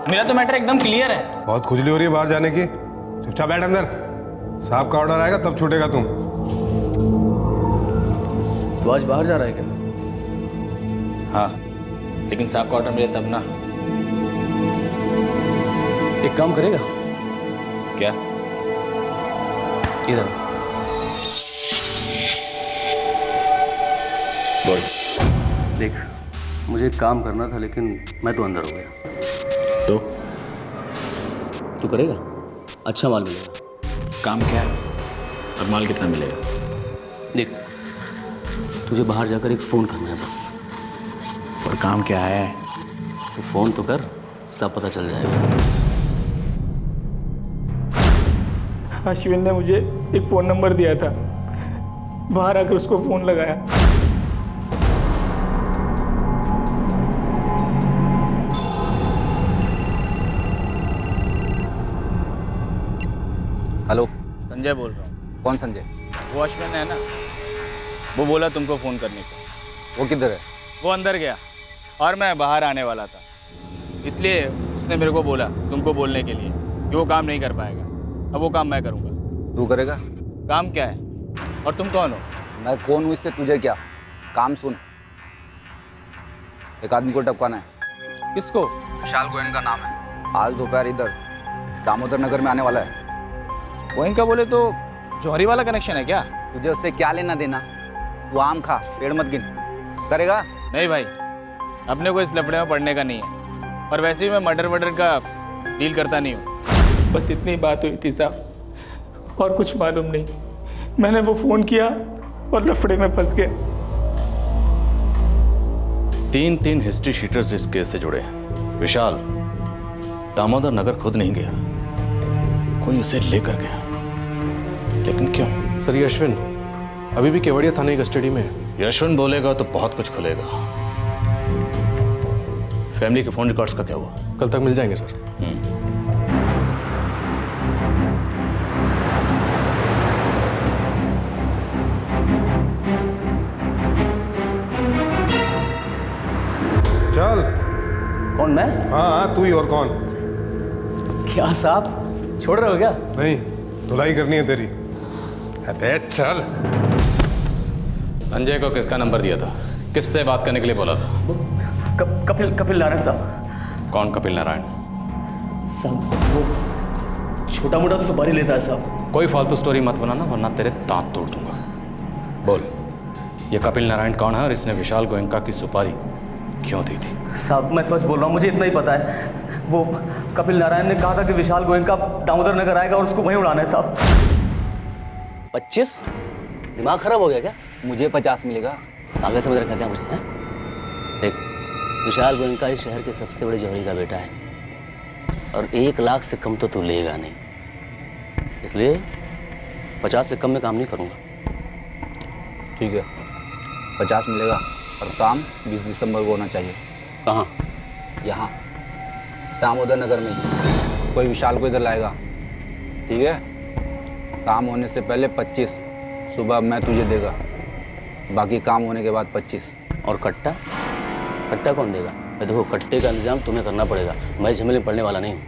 मेरा तो मैटर एकदम क्लियर है। बहुत खुजली हो रही है बाहर जाने की, चुपचाप बैठ अंदर। साहब का ऑर्डर आएगा तब छूटेगा तुम। तो आज बाहर जा रहा है क्या? हाँ, लेकिन साहब का ऑर्डर मिले तब ना। एक काम करेगा क्या? इधर बोल। देख, मुझे एक काम करना था लेकिन मैं तो अंदर हो गया। तो तू करेगा? अच्छा माल मिलेगा। काम क्या है और माल कितना मिलेगा? देख, तुझे बाहर जाकर एक फ़ोन करना है बस। और काम क्या है? तो फ़ोन तो कर, सब पता चल जाएगा। अश्विन ने मुझे एक फ़ोन नंबर दिया था, बाहर आकर उसको फ़ोन लगाया। हेलो, संजय बोल रहा हूँ। कौन संजय? वो अश्विन है ना, वो बोला तुमको फ़ोन करने को। वो किधर है? वो अंदर गया और मैं बाहर आने वाला था, इसलिए उसने मेरे को बोला तुमको बोलने के लिए कि वो काम नहीं कर पाएगा। अब वो काम मैं करूँगा। तू करेगा? काम क्या है? और तुम कौन हो? मैं कौन हूँ इससे तुझे क्या? काम सुन, एक आदमी को टपकाना है। किसको? विशाल गोयन का नाम है। आज दोपहर इधर दामोदर नगर में आने वाला है। गोयन का बोले तो जौहरी वाला कनेक्शन है क्या? तुझे उससे क्या लेना देना? तू आम खा, पेड़ मत गिन। करेगा? नहीं भाई, अपने को इस लफड़े में पड़ने का नहीं है। और वैसे ही मैं मर्डर का डील करता नहीं हूँ। बस इतनी बात हुई थी साहब, और कुछ मालूम नहीं। मैंने वो फ़ोन किया और लफड़े में फंस गया। 3 हिस्ट्री शीटर्स इस केस से जुड़े हैं। विशाल दामोदर नगर खुद नहीं गया, कोई उसे लेकर गया। लेकिन क्यों? सर ये अश्विन अभी भी केवड़िया थाने की कस्टडी में है। यशविन बोलेगा तो बहुत कुछ खुलेगा। फैमिली के फोन रिकॉर्ड्स का क्या हुआ? कल तक मिल जाएंगे सर। चल। कौन? मैं? हाँ, तू ही, और कौन? क्या साहब, छोड़ रहे हो क्या? नहीं, धुलाई करनी है तेरी। अबे चल। संजय को किसका नंबर दिया था? किससे बात करने के लिए बोला था? कपिल नारायण साहब। कौन कपिल नारायण? साहब वो छोटा मोटा सुपारी लेता है साहब। कोई फालतू स्टोरी मत बनाना वरना तेरे दांत तोड़ दूंगा। बोल, ये कपिल नारायण कौन है और इसने विशाल गोयनका की सुपारी क्यों दी थी? साहब मैं सच बोल रहा हूँ, मुझे इतना ही पता है। वो कपिल नारायण ने कहा था कि विशाल गोयनका दामोदर नगर आएगा और उसको वहीं उड़ाना है साहब। 25? दिमाग खराब हो गया क्या? मुझे 50 मिलेगा। पागल समझ रखा क्या मुझे? है? देख, विशाल गोयनका इस शहर के सबसे बड़े जौहरी का बेटा है और 1 लाख से कम तो तू लेगा नहीं, इसलिए 50 से कम में काम नहीं करूँगा। ठीक है, 50 मिलेगा और काम 20 दिसंबर को होना चाहिए। कहाँ? यहाँ दामोदर नगर में। कोई विशाल को इधर लाएगा ठीक है? काम होने से पहले 25 सुबह मैं तुझे देगा, बाकी काम होने के बाद 25। और कट्टा? कट्टा कौन देगा? देखो कट्टे का इंतजाम तुम्हें करना पड़ेगा, मैं झमेले में पड़ने वाला नहीं हूँ।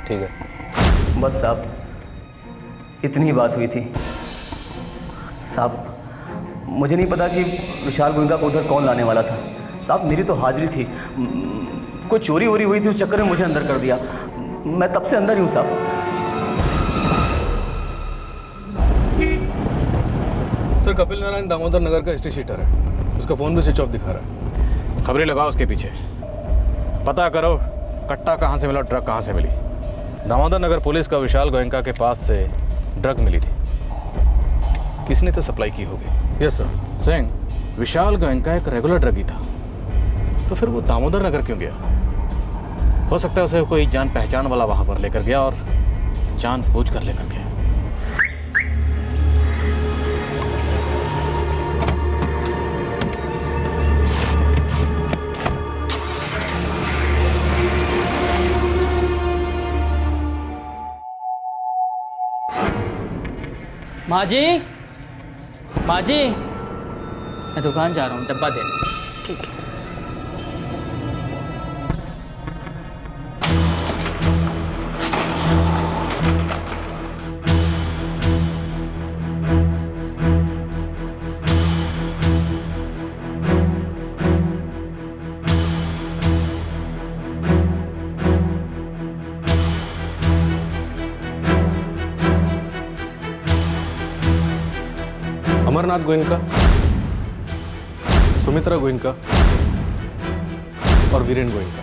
ठीक है। बस साहब, इतनी ही बात हुई थी साहब। मुझे नहीं पता कि विशाल गोयनका को उधर कौन लाने वाला था साहब। मेरी तो हाजिरी थी, कोई चोरी वोरी हुई थी, उस चक्कर में मुझे अंदर कर दिया। मैं तब से अंदर ही हूँ साहब। सर कपिल नारायण दामोदर नगर का हिस्ट्री शीटर है, उसका फोन भी स्विच ऑफ दिखा रहा है। खबरें लगाओ उसके पीछे, पता करो कट्टा कहाँ से मिला, ड्रग कहाँ से मिली। दामोदर नगर पुलिस का विशाल गोयनका के पास से ड्रग मिली थी, किसने तो सप्लाई की होगी। Yes sir. सिंह, विशाल गोयनका एक रेगुलर ड्रगी था, तो फिर वो दामोदर नगर क्यों गया? हो सकता है उसे कोई जान पहचान वाला वहां पर लेकर गया और जान बूझ कर लेकर गया। माँ जी, माँ जी, मैं दुकान जा रहा हूँ, डब्बा देने। ठीक है। अमरनाथ गोयनका, सुमित्रा गोयनका और वीरेन गोयनका,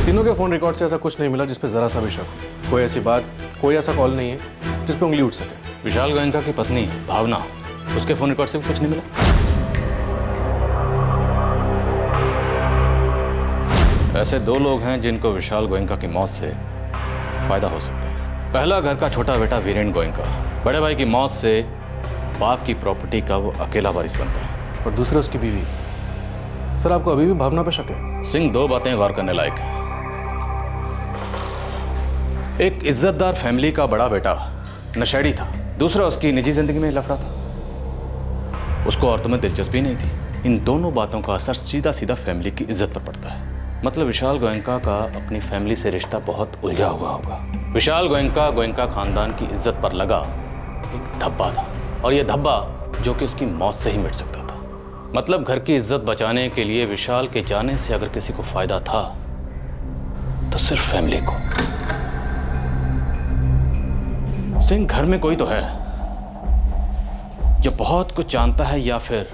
तीनों के फोन रिकॉर्ड से ऐसा कुछ नहीं मिला जिस पे जरा सा भी शक हो। कोई ऐसी बात, कोई ऐसा कॉल नहीं है जिस पे उंगली उठ सके। विशाल गोयनका की पत्नी भावना, उसके फोन रिकॉर्ड से भी कुछ नहीं मिला। ऐसे दो लोग हैं जिनको विशाल गोयनका की मौत से फायदा हो सकता है। पहला घर का छोटा बेटा वीरेन गोयनका, बड़े भाई की मौत से बाप की प्रॉपर्टी का वो अकेला वारिस बनता है। और दूसरा उसकी बीवी। सर आपको अभी भी भावना पे शक है? सिंह, दो बातें गौर करने लायक हैं। एक इज्जतदार फैमिली का बड़ा बेटा नशेड़ी था, दूसरा उसकी निजी जिंदगी में लफड़ा था, उसको औरतों में दिलचस्पी नहीं थी। इन दोनों बातों का असर सीधा सीधा फैमिली की इज्जत पर पड़ता है। मतलब विशाल गोयनका का अपनी फैमिली से रिश्ता बहुत उलझा हुआ होगा। विशाल गोयनका खानदान की इज्जत पर लगा एक धब्बा था, और यह धब्बा जो कि उसकी मौत से ही मिट सकता था। मतलब घर की इज्जत बचाने के लिए विशाल के जाने से अगर किसी को फायदा था तो सिर्फ फैमिली को। सिंह, घर में कोई तो है जो बहुत कुछ जानता है या फिर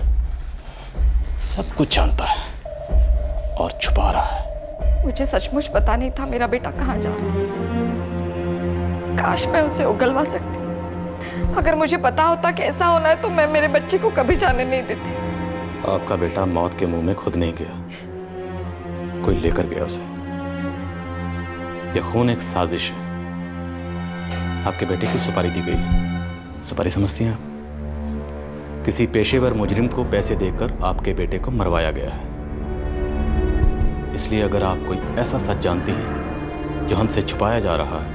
सब कुछ जानता है और छुपा रहा है। मुझे सचमुच पता नहीं था मेरा बेटा कहाँ जा रहा है। काश मैं उसे उगलवा सकती। अगर मुझे पता होता कि ऐसा होना है तो मैं मेरे बच्चे को कभी जाने नहीं देती। आपका बेटा मौत के मुंह में खुद नहीं गया, कोई लेकर गया उसे। यह खून एक साजिश है। आपके बेटे की सुपारी दी गई। सुपारी समझती हैं आप? किसी पेशेवर मुजरिम को पैसे देकर आपके बेटे को मरवाया गया है। इसलिए अगर आप कोई ऐसा सच जानती हैं जो हमसे छुपाया जा रहा है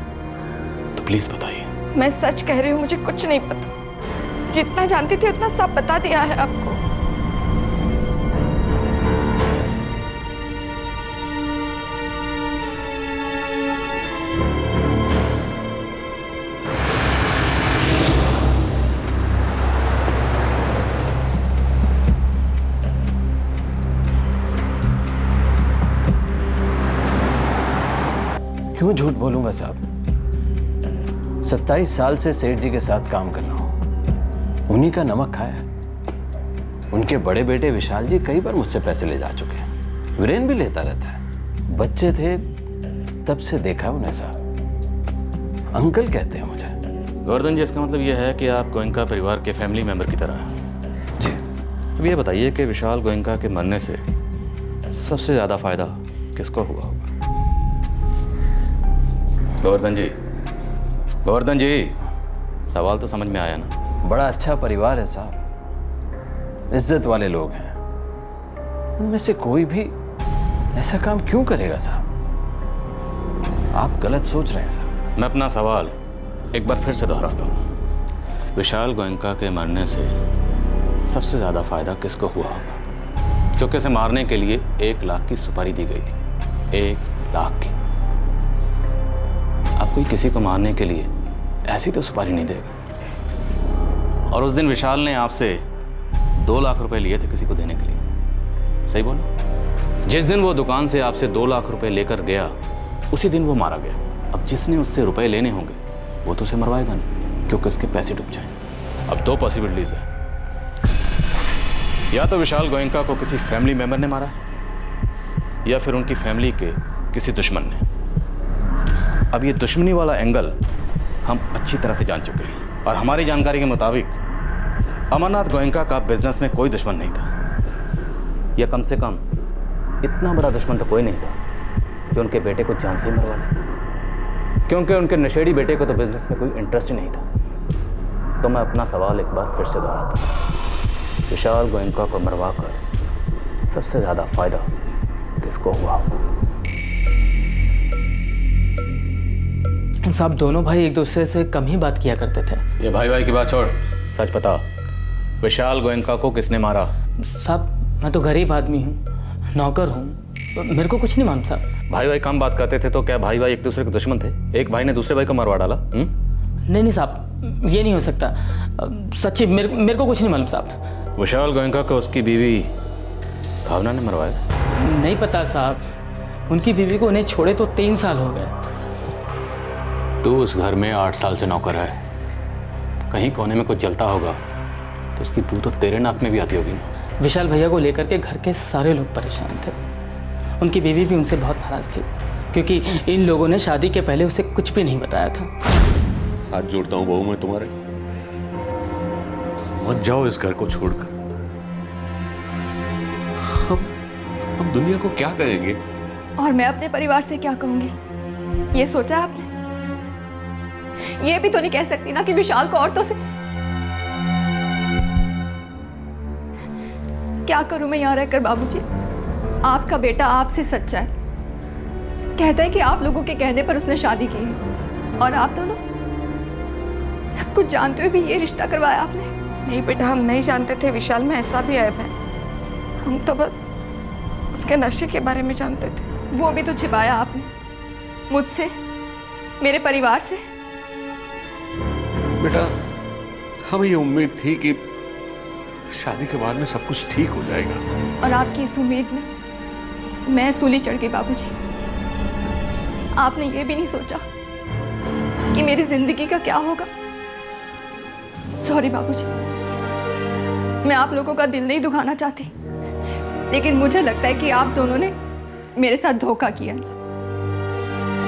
तो प्लीज बताइए। मैं सच कह रही हूँ, मुझे कुछ नहीं पता। जितना जानती थी उतना सब बता दिया है आपको। क्यों झूठ बोलूंगा साहब? 27 साल से सेठ जी के साथ काम कर रहा हूं, उन्हीं का नमक खाया है। उनके बड़े बेटे विशाल जी कई बार मुझसे पैसे ले जा चुके हैं। वीरेन भी लेता रहता है। बच्चे थे तब से देखा उन्हें साहब। अंकल कहते हैं मुझे। गोवर्धन जी, इसका मतलब यह है कि आप गोयनका परिवार के फैमिली मेंबर की तरह हैं। जी। अब ये बताइए कि विशाल गोयनका के मरने से सबसे ज्यादा फायदा किसको हुआ होगा? गोवर्धन जी, गोवर्धन जी, सवाल तो समझ में आया ना? बड़ा अच्छा परिवार है साहब, इज्जत वाले लोग हैं। उनमें से कोई भी ऐसा काम क्यों करेगा साहब? आप गलत सोच रहे हैं साहब। मैं अपना सवाल एक बार फिर से दोहराता हूँ। विशाल गोयनका के मरने से सबसे ज़्यादा फायदा किसको हुआ होगा? क्योंकि उसे मारने के लिए 1 लाख की सुपारी दी गई थी। 1 लाख की। अब कोई किसी को मारने के लिए ऐसी तो सुपारी नहीं देगा। और उस दिन विशाल ने आपसे 2 लाख रुपए लिए थे किसी को देने के लिए, सही बोला? जिस दिन वो दुकान से आपसे 2 लाख रुपए लेकर गया उसी दिन वो मारा गया। अब जिसने उससे रुपए लेने होंगे वो तो उसे मरवाएगा नहीं, क्योंकि उसके पैसे डूब जाएंगे। अब 2 पॉसिबिलिटीज है, या तो विशाल गोयनका को किसी फैमिली मेंबर ने मारा, या फिर उनकी फैमिली के किसी दुश्मन ने। अब ये दुश्मनी वाला एंगल हम अच्छी तरह से जान चुके हैं, और हमारी जानकारी के मुताबिक अमरनाथ गोयनका का बिजनेस में कोई दुश्मन नहीं था, या कम से कम इतना बड़ा दुश्मन तो कोई नहीं था जो उनके बेटे को जान से ही मरवा दे, क्योंकि उनके नशेड़ी बेटे को तो बिजनेस में कोई इंटरेस्ट ही नहीं था। तो मैं अपना सवाल एक बार फिर से दोहराता हूँ, विशाल गोयनका को मरवा कर सबसे ज़्यादा फायदा किसको हुआ होगा? साहब दोनों भाई एक दूसरे से कम ही बात किया करते थे। ये भाई भाई की बात छोड़, सच बता, विशाल गोयनका को किसने मारा? साहब मैं तो गरीब आदमी हूँ, नौकर हूँ, मेरे को कुछ नहीं मालूम साहब। भाई भाई कम बात करते थे तो क्या भाई भाई एक दूसरे के दुश्मन थे? एक भाई ने दूसरे भाई को मरवा डाला? नहीं साहब, ये नहीं हो सकता। सच्ची मेरे को कुछ नहीं मालूम साहब। विशाल गोयनका को उसकी बीवी भावना ने मरवाया? नहीं पता साहब, उनकी बीवी को उन्हें छोड़े तो 3 साल हो गए। तू उस घर में 8 साल से नौकर है, कहीं कोने में कुछ जलता होगा तो उसकी बू तो तेरे नाक में भी आती होगी ना। विशाल भैया को लेकर के घर के सारे लोग परेशान थे। उनकी बीवी भी उनसे बहुत नाराज थी, क्योंकि इन लोगों ने शादी के पहले उसे कुछ भी नहीं बताया था। हाथ जोड़ता हूँ बहू मैं तुम्हारे, मत जाओ इस घर को छोड़कर। हम दुनिया को क्या कहेंगे? और मैं अपने परिवार से क्या कहूंगी? ये सोचा आपने? ये भी तो नहीं कह सकती ना कि विशाल को औरतों से। क्या करूं मैं यहाँ रहकर बाबूजी? आपका बेटा आपसे सच्चा है, कहता है कि आप लोगों के कहने पर उसने शादी की है, और आप दोनों सब कुछ जानते हुए भी ये रिश्ता करवाया आपने। नहीं बेटा, हम नहीं जानते थे विशाल में ऐसा भी ऐब है। हम तो बस उसके नशे के बारे में जानते थे। वो भी तो छिपाया आपने मुझसे, मेरे परिवार से। बेटा हमें ये उम्मीद थी कि शादी के बाद में सब कुछ ठीक हो जाएगा, और आपकी इस उम्मीद में मैं सूली चढ़ गई बाबूजी। आपने ये भी नहीं सोचा कि मेरी जिंदगी का क्या होगा। सॉरी बाबूजी, मैं आप लोगों का दिल नहीं दुखाना चाहती, लेकिन मुझे लगता है कि आप दोनों ने मेरे साथ धोखा किया।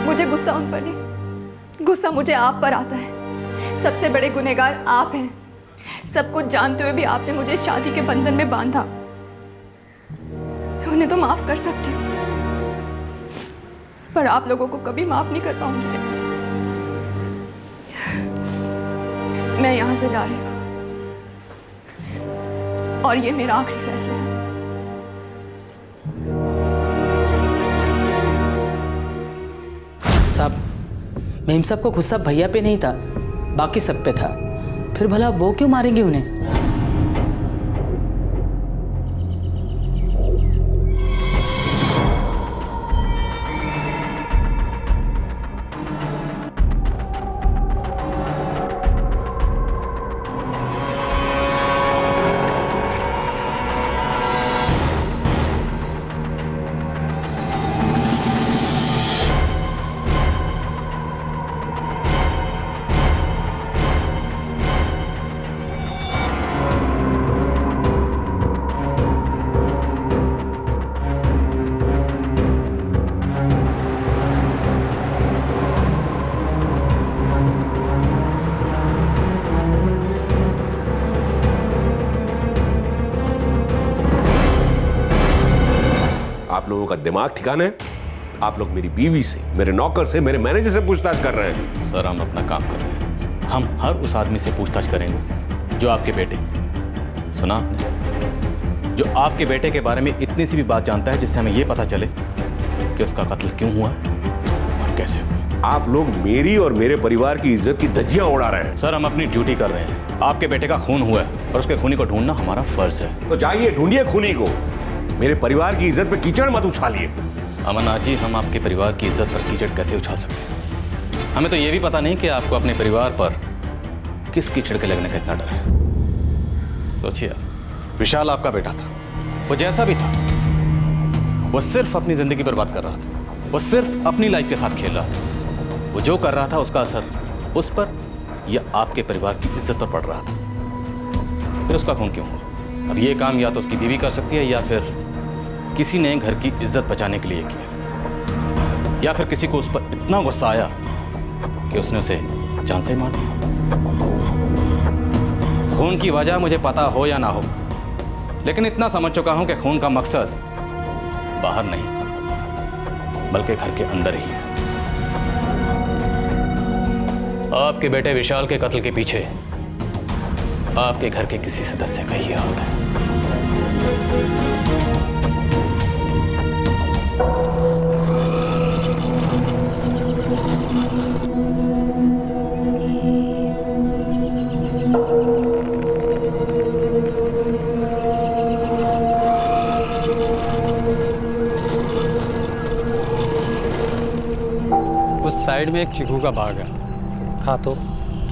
मुझे गुस्सा उन पर नहीं, गुस्सा मुझे आप पर आता है। सबसे बड़े गुनहगार आप हैं। सब कुछ जानते हुए भी आपने मुझे शादी के बंधन में बांधा। उन्हें तो माफ कर सकती हूँ, पर आप लोगों को कभी माफ नहीं कर पाऊंगी। मैं यहां से जा रही हूँ, और ये मेरा आखिरी फैसला है। साहब मैं इन सबको गुस्सा भैया पे नहीं था, बाकी सब पे था। फिर भला वो क्यों मारेंगे उन्हें? आप लोगों का दिमाग ठिकाना है? आप लोग मेरी बीवी से, मेरे नौकर से, मेरे मैनेजर से पूछताछ कर रहे हैं। सर हम अपना काम कर रहे हैं। हम हर उस आदमी से पूछताछ करेंगे जो आपके बेटे, सुना आपने, जो आपके बेटे के बारे में इतनी सी भी बात जानता है जिससे हमें यह पता चले कि उसका कत्ल क्यों हुआ और कैसे हुआ। आप लोग मेरी और मेरे परिवार की इज्जत की धज्जियां उड़ा रहे हैं। सर हम अपनी ड्यूटी कर रहे हैं। आपके बेटे का खून हुआ है और उसके खूनी को ढूंढना हमारा फर्ज है। तो जाइए ढूंढिए खूनी को, मेरे परिवार की इज्जत पे कीचड़ मत उछालिए। अमरनाथ जी, हम आपके परिवार की इज्जत पर कीचड़ कैसे उछाल सकते हैं? हमें तो ये भी पता नहीं कि आपको अपने परिवार पर किस कीचड़ के लगने का इतना डर है। सोचिए, विशाल आपका बेटा था, वो जैसा भी था, वो सिर्फ अपनी जिंदगी बर्बाद कर रहा था, वो सिर्फ अपनी लाइफ के साथ खेल रहा था। वो जो कर रहा था उसका असर उस पर या आपके परिवार की इज्जत पर पड़ रहा था। फिर उसका खून क्यों हुआ? अब ये काम या तो उसकी बीवी कर सकती है या फिर किसी ने घर की इज्जत बचाने के लिए किया, या फिर किसी को उस पर इतना गुस्सा आया कि उसने उसे जान से मार दिया। खून की वजह मुझे पता हो या ना हो, लेकिन इतना समझ चुका हूं कि खून का मकसद बाहर नहीं बल्कि घर के अंदर ही है। आपके बेटे विशाल के कत्ल के पीछे आपके घर के किसी सदस्य का ही हाथ है। उस साइड में एक चीकू का बाग है। हाँ तो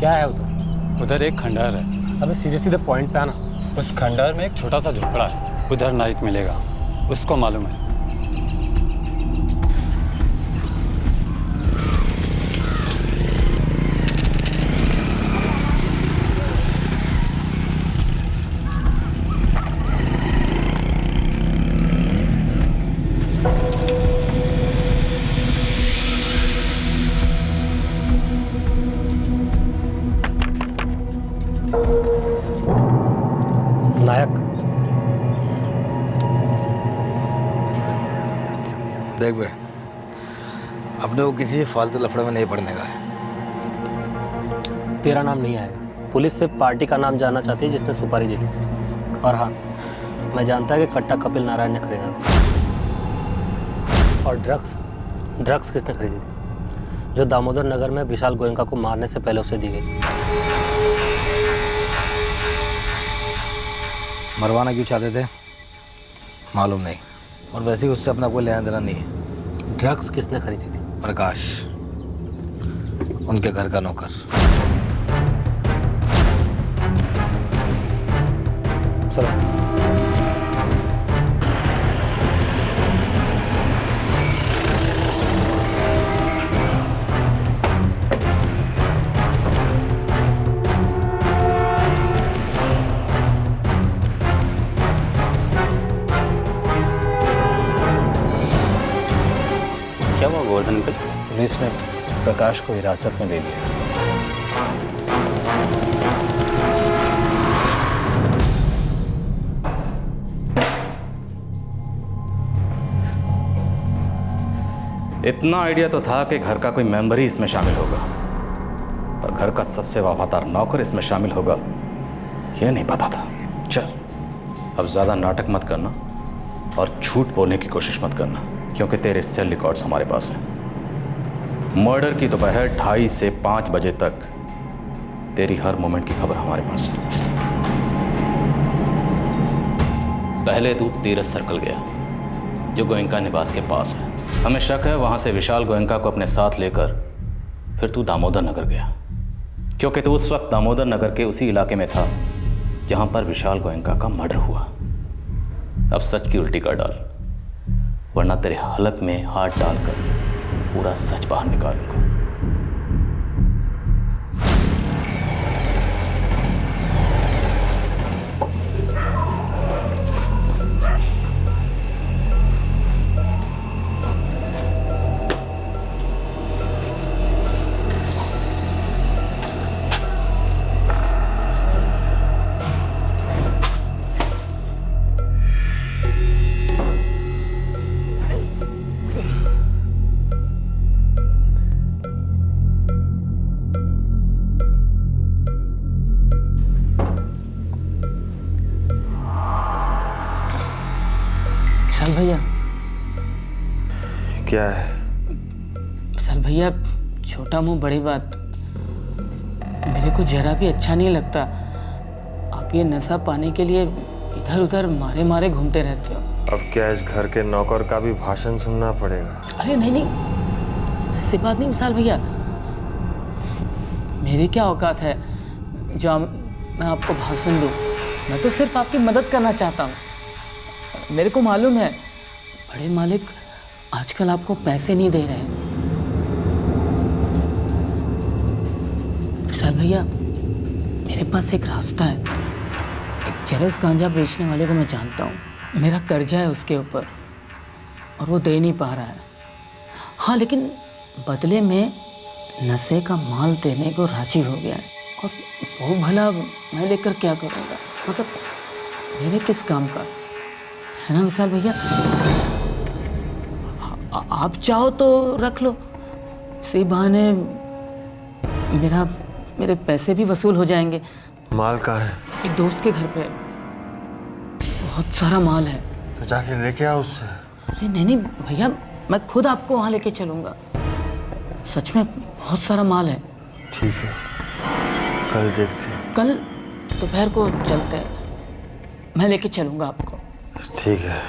क्या है उधर? उधर एक खंडहर है। अबे सीधे सीधे पॉइंट पे आना। उस खंडहर में एक छोटा सा झोपड़ा है, उधर नाइक मिलेगा, उसको मालूम है। नायक, देख बे, अपने को किसी फालतू लफड़े में नहीं पड़ने का है। तेरा नाम नहीं आएगा। पुलिस सिर्फ पार्टी का नाम जानना चाहती है जिसने सुपारी दी थी। और हाँ, मैं जानता है कि कट्टा कपिल नारायण ने खरीदा था। और ड्रग्स किसने खरीदी थी? जो दामोदर नगर में विशाल गोयनका को मारने से पहले उसे दी गई। मरवाना क्यों चाहते थे मालूम नहीं, और वैसे ही उससे अपना कोई लेना देना नहीं है। ड्रग्स किसने खरीदी थी? प्रकाश, उनके घर का नौकर। चलो। क्या हुआ गोवर्धन अंकल? पुलिस ने प्रकाश को हिरासत में ले लिया। इतना आइडिया तो था कि घर का कोई मेंबर ही इसमें शामिल होगा, पर घर का सबसे वफादार नौकर इसमें शामिल होगा यह नहीं पता था। चल, अब ज्यादा नाटक मत करना और झूठ बोलने की कोशिश मत करना, क्योंकि तेरे सेल रिकॉर्ड्स हमारे पास हैं। मर्डर की दोपहर 2:30 से 5 बजे तक तेरी हर मोमेंट की खबर हमारे पास है। पहले तू तीरथ सर्कल गया, जो गोयनका निवास के पास है। हमें शक है वहां से विशाल गोयनका को अपने साथ लेकर फिर तू दामोदर नगर गया, क्योंकि तू उस वक्त दामोदर नगर के उसी इलाके में था जहां पर विशाल गोयनका का मर्डर हुआ। अब सच की उल्टी कर डाल, वरना तेरे हलक में हाथ डालकर पूरा सच बाहर निकालूंगा। विशाल भैया, क्या है? विशाल भैया छोटा मुंह बड़ी बात। मेरे को जरा भी अच्छा नहीं लगता आप ये नशा पाने के लिए इधर उधर मारे मारे घूमते रहते हो। अब क्या इस घर के नौकर का भी भाषण सुनना पड़ेगा? अरे नहीं नहीं, ऐसी बात नहीं विशाल भैया। मेरी क्या औकात है जो मैं आपको भाषण दूं। मैं तो सिर्फ आपकी मदद करना चाहता हूँ। मेरे को मालूम है बड़े मालिक आजकल आपको पैसे नहीं दे रहे। विशाल भैया, मेरे पास एक रास्ता है। एक चरस गांजा बेचने वाले को मैं जानता हूँ। मेरा कर्जा है उसके ऊपर और वो दे नहीं पा रहा है। हाँ, लेकिन बदले में नशे का माल देने को राजी हो गया है। और वो भला मैं लेकर क्या करूँगा? मतलब मेरे किस काम का है ना विशाल भैया? आप चाहो तो रख लो, इसी बहाने मेरे पैसे भी वसूल हो जाएंगे। माल का है? एक दोस्त के घर पे बहुत सारा माल है। तो जाके लेके आओ उससे। अरे नहीं नहीं भैया, मैं खुद आपको वहाँ लेके चलूँगा। सच में बहुत सारा माल है। ठीक है, कल देखते हैं। कल दोपहर को चलते हैं, मैं लेके चलूँगा आपको। ठीक है।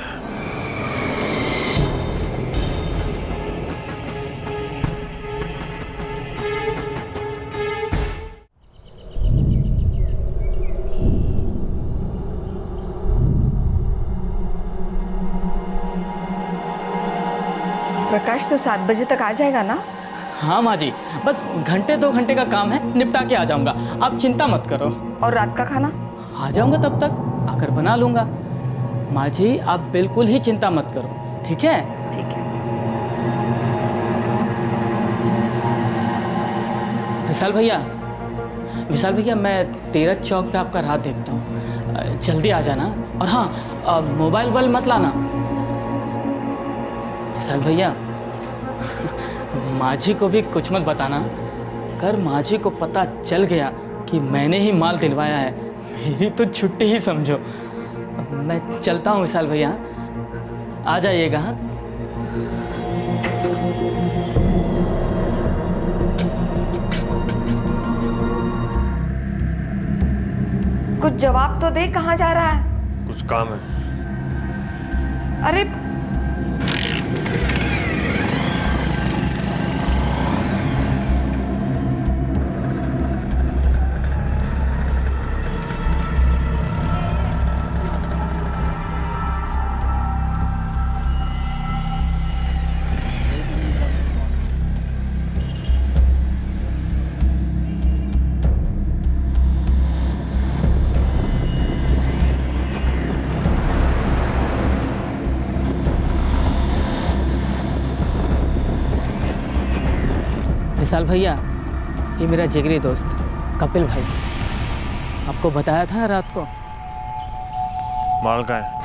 प्रकाश तो 7 बजे तक आ जाएगा ना? हाँ माँ जी, बस घंटे 2 घंटे का काम है, निपटा के आ जाऊंगा। आप चिंता मत करो। और रात का खाना? आ जाऊंगा, तब तक आकर बना लूंगा। माँ जी आप बिल्कुल ही चिंता मत करो, ठीक है? ठीक है। विशाल भैया मैं तीरथ चौक पे आपका राह देखता हूँ। जल्दी आ जाना। और हाँ, मोबाइल वोबाइल मत लाना। विशाल भैया माँ जी को भी कुछ मत बताना। अगर माँ जी को पता चल गया कि मैंने ही माल दिलवाया है, मेरी तो छुट्टी ही समझो। मैं चलता हूँ विशाल भैया, आ जाइएगा। हाँ, कुछ जवाब तो दे, कहाँ जा रहा है? कुछ काम है। अरे विशाल भैया, ये मेरा जिगरी दोस्त कपिल भाई, आपको बताया था रात को। माल का है?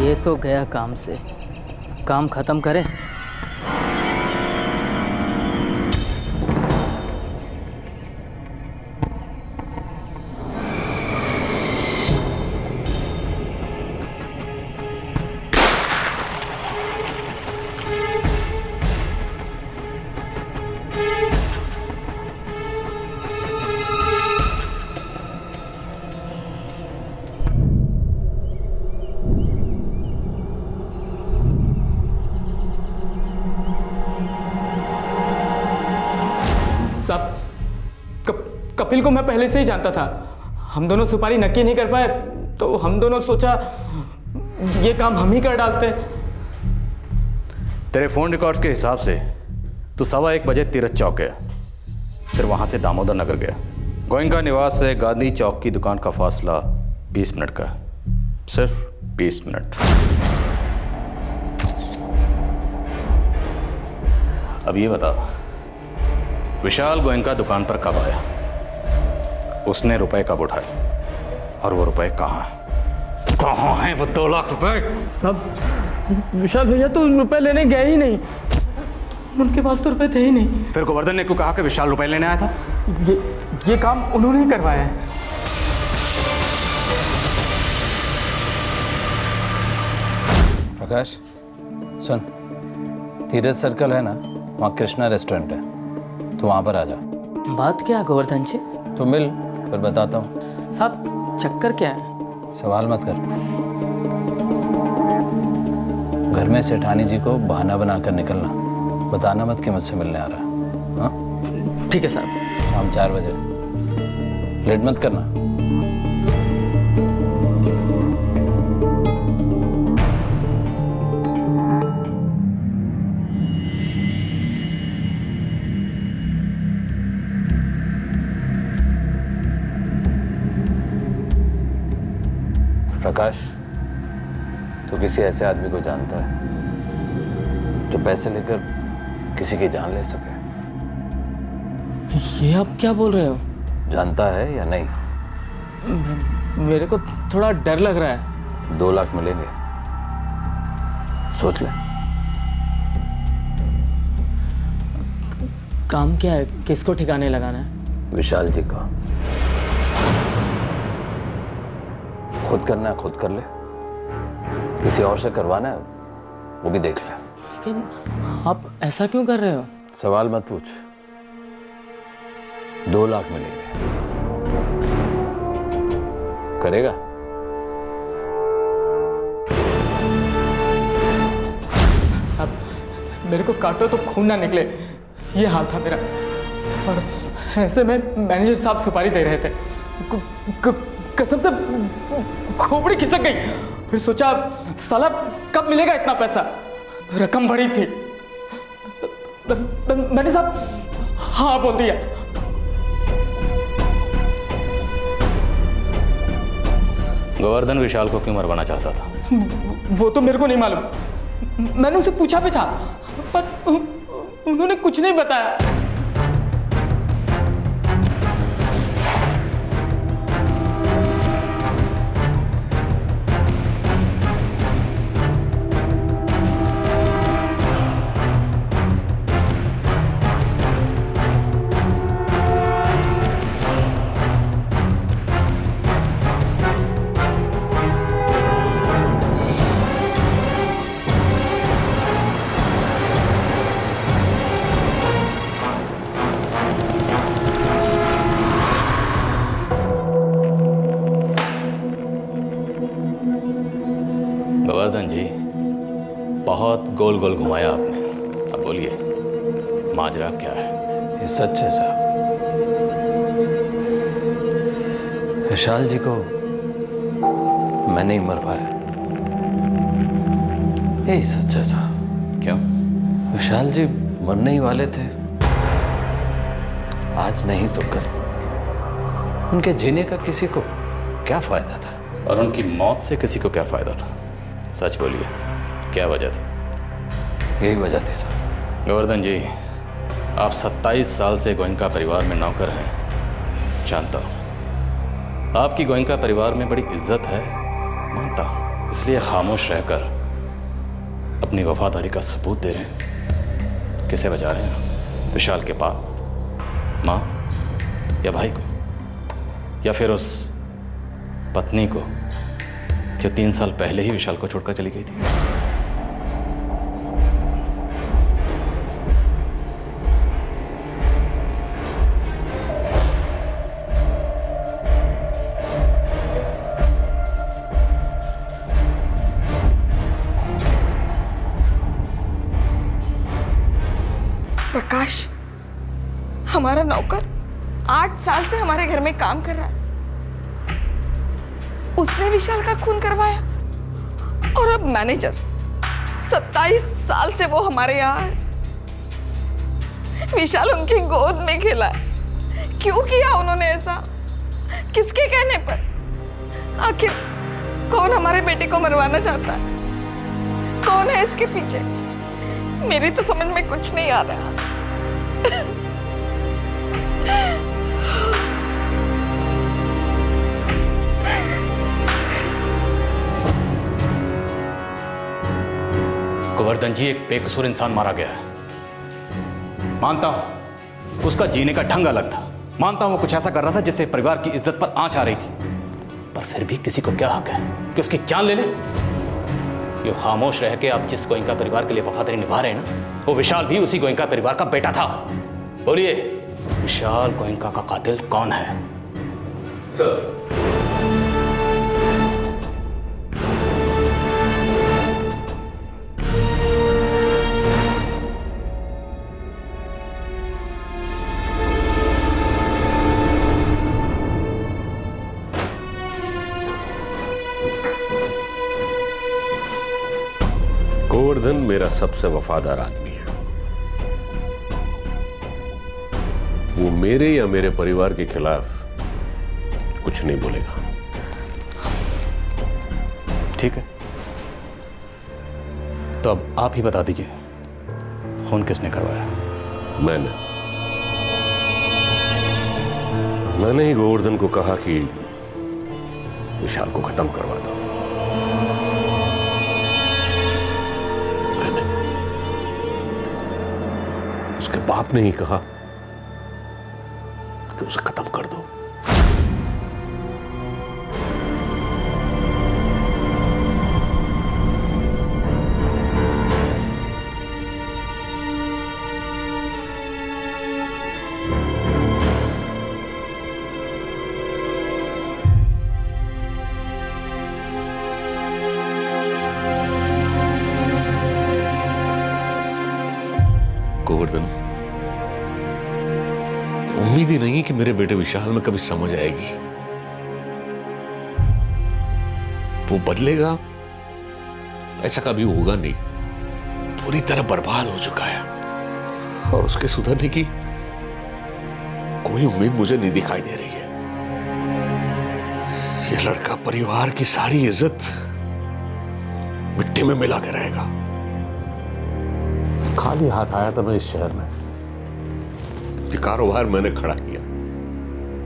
ये तो गया काम से, काम खत्म करें। कपिल को मैं पहले से ही जानता था। हम दोनों सुपारी नक्की नहीं कर पाए तो हम दोनों सोचा ये काम हम ही कर डालते। तेरे फोन रिकॉर्ड्स के हिसाब से तू 1:15 बजे तीरथ चौक गया, फिर वहां से दामोदर नगर गया। गोयनका निवास से गांधी चौक की दुकान का फासला 20 मिनट का, सिर्फ 20 मिनट। अब ये बता, विशाल गोयनका दुकान पर कब आया? उसने रुपए कब उठाए? और वो रुपए कहाँ हैं? कहाँ हैं वो 2 लाख रुपए? सब विशाल भैया तो रुपए लेने गए ही नहीं, उनके पास तो रुपए थे ही नहीं। फिर गोवर्धन ने क्यों कहा कि विशाल रुपए लेने आया था? ये काम उन्होंने ही करवाया है। प्रकाश सुन, तीरथ सर्कल है ना, वहाँ कृष्णा रेस्टोरेंट है, तो वहाँ पर आ जा। बात क्या है गोवर्धन जी? तो मिल, फिर बताता हूँ। साहब चक्कर क्या है? सवाल मत कर। घर में सेठानी जी को बहाना बनाकर निकलना, बताना मत कि मुझसे मिलने आ रहा। हाँ ठीक है साहब। शाम 4 बजे, लेट मत करना। प्रकाश, तो किसी ऐसे आदमी को जानता है जो पैसे लेकर किसी की जान ले सके? ये आप क्या बोल रहे हो? जानता है या नहीं? मेरे को थोड़ा डर लग रहा है। 2 लाख मिलेंगे, सोच ले। काम क्या है? किसको ठिकाने लगाना है? विशाल जी का। खुद करना है खुद कर ले, किसी और से करवाना है वो भी देख ले। लेकिन आप ऐसा क्यों कर रहे हो? सवाल मत पूछ। 2 लाख मिलेंगे, करेगा? साहब मेरे को काटो तो खून ना निकले, ये हाल था मेरा। और ऐसे में मैनेजर साहब सुपारी दे रहे थे, कसम से खोपड़ी खिसक गई। फिर सोचा साला कब मिलेगा इतना पैसा, रकम बड़ी थी। मैंने साहब हाँ बोल दिया। गोवर्धन विशाल को क्यों मरवाना चाहता था? वो तो मेरे को नहीं मालूम, मैंने उसे पूछा भी था, पर उन्होंने कुछ नहीं बताया। गोवर्धन जी, बहुत गोल गोल घुमाया आपने। अब बोलिए, माजरा क्या है? ये सच है साहब, विशाल जी को मैंने ही मरवाया। यही सच है साहब। क्यों? विशाल जी मरने ही वाले थे, आज नहीं तो कल। उनके जीने का किसी को क्या फायदा था? और उनकी मौत से किसी को क्या फायदा था? सच बोलिए, क्या वजह थी? यही वजह थी साहब। गोवर्धन जी, आप 27 साल से गोयनका परिवार में नौकर हैं, जानता हूँ। आपकी गोयनका परिवार में बड़ी इज्जत है, मानता हूँ। इसलिए खामोश रहकर अपनी वफादारी का सबूत दे रहे हैं। किसे बचा रहे हैं? विशाल के बाप, माँ या भाई को, या फिर उस पत्नी को जो 3 साल पहले ही विशाल को छोड़कर चली गई थी? प्रकाश, हमारा नौकर 8 साल से हमारे घर में काम कर रहा है, उसने विशाल का खून करवाया। और अब मैनेजर 27 साल से वो हमारे यहाँ है। विशाल उनकी गोद में खेला है। क्यों किया उन्होंने ऐसा? किसके कहने पर? कौन हमारे बेटे को मरवाना चाहता है? कौन है इसके पीछे? मेरी तो समझ में कुछ नहीं आ रहा। गोवर्धन जी, एक बेकसूर इंसान मारा गया है। मानता हूं उसका जीने का ढंग अलग था, मानता हूं वो कुछ ऐसा कर रहा था जिससे परिवार की इज्जत पर आंच आ रही थी, पर फिर भी किसी को क्या हक है कि उसकी जान ले ले? ये खामोश रह के आप जिस गोयनका परिवार के लिए वफादारी निभा रहे हैं ना, वो विशाल भी उसी गोयनका परिवार का बेटा था। बोलिए, विशाल गोयनका का कातिल कौन है? सर, गोवर्धन मेरा सबसे वफादार आदमी है। वो मेरे या मेरे परिवार के खिलाफ कुछ नहीं बोलेगा। ठीक है, तो अब आप ही बता दीजिए, खून किसने करवाया? मैंने ही गोवर्धन को कहा कि विशाल को खत्म करवा दो। उसके बाप ने ही कहा कि उसे खत्म कर दो। गोवर्धन, उम्मीद ही नहीं कि मेरे बेटे विशाल में कभी समझ आएगी। वो बदलेगा, ऐसा कभी होगा नहीं। पूरी तरह बर्बाद हो चुका है और उसके सुधरने की कोई उम्मीद मुझे नहीं दिखाई दे रही है। ये लड़का परिवार की सारी इज्जत मिट्टी में मिला के रहेगा। खाली हाथ आया था मैं इस शहर में। ये कारोबार मैंने खड़ा किया,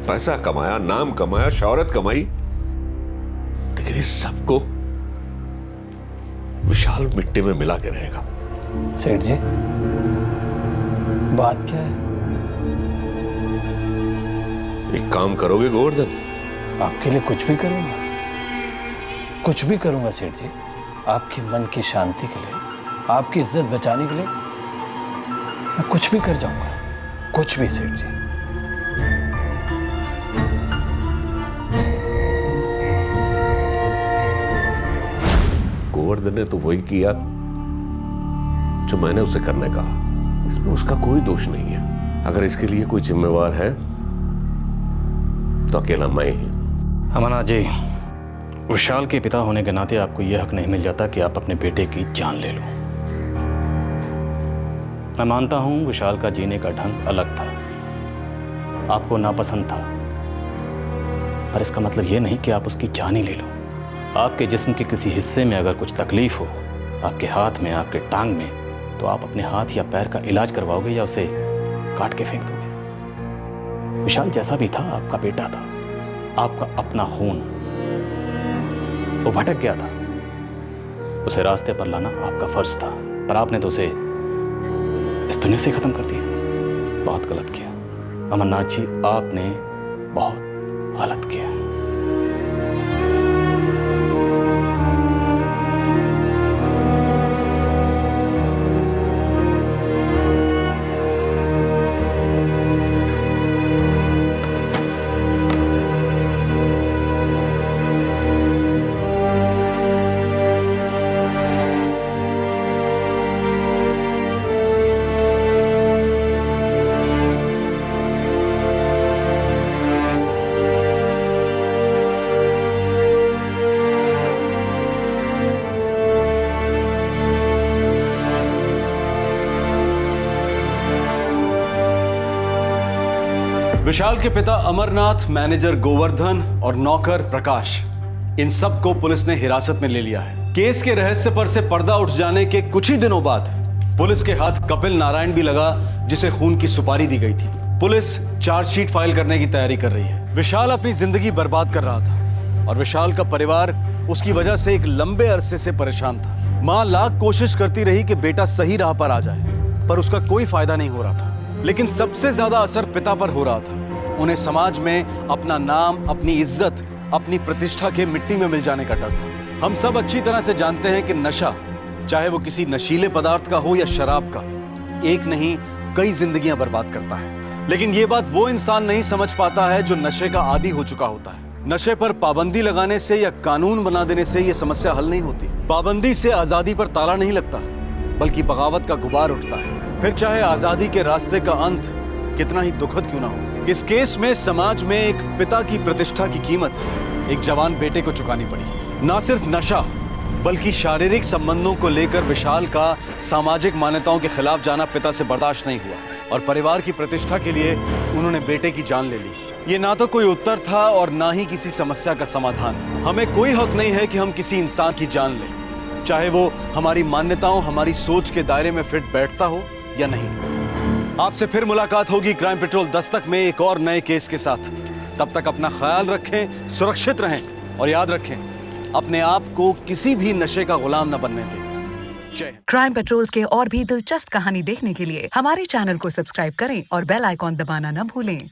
पैसा कमाया, नाम कमाया, शौहरत कमाई, लेकिन इस सबको विशाल मिट्टी में मिला के रहेगा। सेठ जी, बात क्या है? एक काम करोगे गोवर्धन? आपके लिए कुछ भी करूंगा, कुछ भी करूंगा सेठ जी। आपके मन की शांति के लिए, आपकी इज्जत बचाने के लिए मैं कुछ भी कर जाऊंगा, कुछ भी सेठ जी। गोवर्धन ने तो वही किया जो मैंने उसे करने कहा। इसमें उसका कोई दोष नहीं है। अगर इसके लिए कोई जिम्मेवार है तो अकेला मैं ही। अमरनाथ जी, विशाल के पिता होने के नाते आपको यह हक नहीं मिल जाता कि आप अपने बेटे की जान ले लो। मैं मानता हूं विशाल का जीने का ढंग अलग था, आपको नापसंद था, पर इसका मतलब यह नहीं कि आप उसकी जान ही ले लो। आपके जिस्म के किसी हिस्से में अगर कुछ तकलीफ हो, आपके हाथ में, आपके टांग में, तो आप अपने हाथ या पैर का इलाज करवाओगे या उसे काट के फेंक दोगे? विशाल जैसा भी था आपका बेटा था, आपका अपना खून। वो भटक गया था, उसे रास्ते पर लाना आपका फर्ज था, पर आपने तो उसे इस दुनिया से खत्म कर दिया। बहुत गलत किया अमरनाथ जी, आपने बहुत गलत किया। विशाल के पिता अमरनाथ, मैनेजर गोवर्धन और नौकर प्रकाश इन सब को पुलिस ने हिरासत में ले लिया है। केस के रहस्य पर से पर्दा उठ जाने के कुछ ही दिनों बाद पुलिस के हाथ कपिल नारायण भी लगा, जिसे खून की सुपारी दी गई थी। पुलिस चार्जशीट फाइल करने की तैयारी कर रही है। विशाल अपनी जिंदगी बर्बाद कर रहा था और विशाल का परिवार उसकी वजह से एक लंबे अरसे से परेशान था। मां लाख कोशिश करती रही कि बेटा सही राह पर आ जाए, पर उसका कोई फायदा नहीं हो रहा था। लेकिन सबसे ज्यादा असर पिता पर हो रहा था। उन्हें समाज में अपना नाम, अपनी इज्जत, अपनी प्रतिष्ठा के मिट्टी में मिल जाने का डर था। हम सब अच्छी तरह से जानते हैं कि नशा, चाहे वो किसी नशीले पदार्थ का हो या शराब का, एक नहीं कई जिंदगियां बर्बाद करता है। लेकिन ये बात वो इंसान नहीं समझ पाता है जो नशे का आदी हो चुका होता है। नशे पर पाबंदी लगाने से या कानून बना देने से ये समस्या हल नहीं होती। पाबंदी से आजादी पर ताला नहीं लगता, बल्कि बगावत का गुबार उठता है, फिर चाहे आजादी के रास्ते का अंत कितना ही दुखद क्यों ना हो। इस केस में समाज में एक पिता की प्रतिष्ठा की कीमत एक जवान बेटे को चुकानी पड़ी। ना सिर्फ नशा, बल्कि शारीरिक संबंधों को लेकर विशाल का सामाजिक मान्यताओं के खिलाफ जाना पिता से बर्दाश्त नहीं हुआ और परिवार की प्रतिष्ठा के लिए उन्होंने बेटे की जान ले ली। ये ना तो कोई उत्तर था और ना ही किसी समस्या का समाधान। हमें कोई हक नहीं है कि हम किसी इंसान की जान लें, चाहे वो हमारी मान्यताओं, हमारी सोच के दायरे में फिट बैठता हो या नहीं। आपसे फिर मुलाकात होगी क्राइम पेट्रोल दस्तक में एक और नए केस के साथ। तब तक अपना ख्याल रखें, सुरक्षित रहें और याद रखें, अपने आप को किसी भी नशे का गुलाम न बनने दें। जय। क्राइम पेट्रोल के और भी दिलचस्प कहानी देखने के लिए हमारे चैनल को सब्सक्राइब करें और बेल आइकॉन दबाना न भूलें।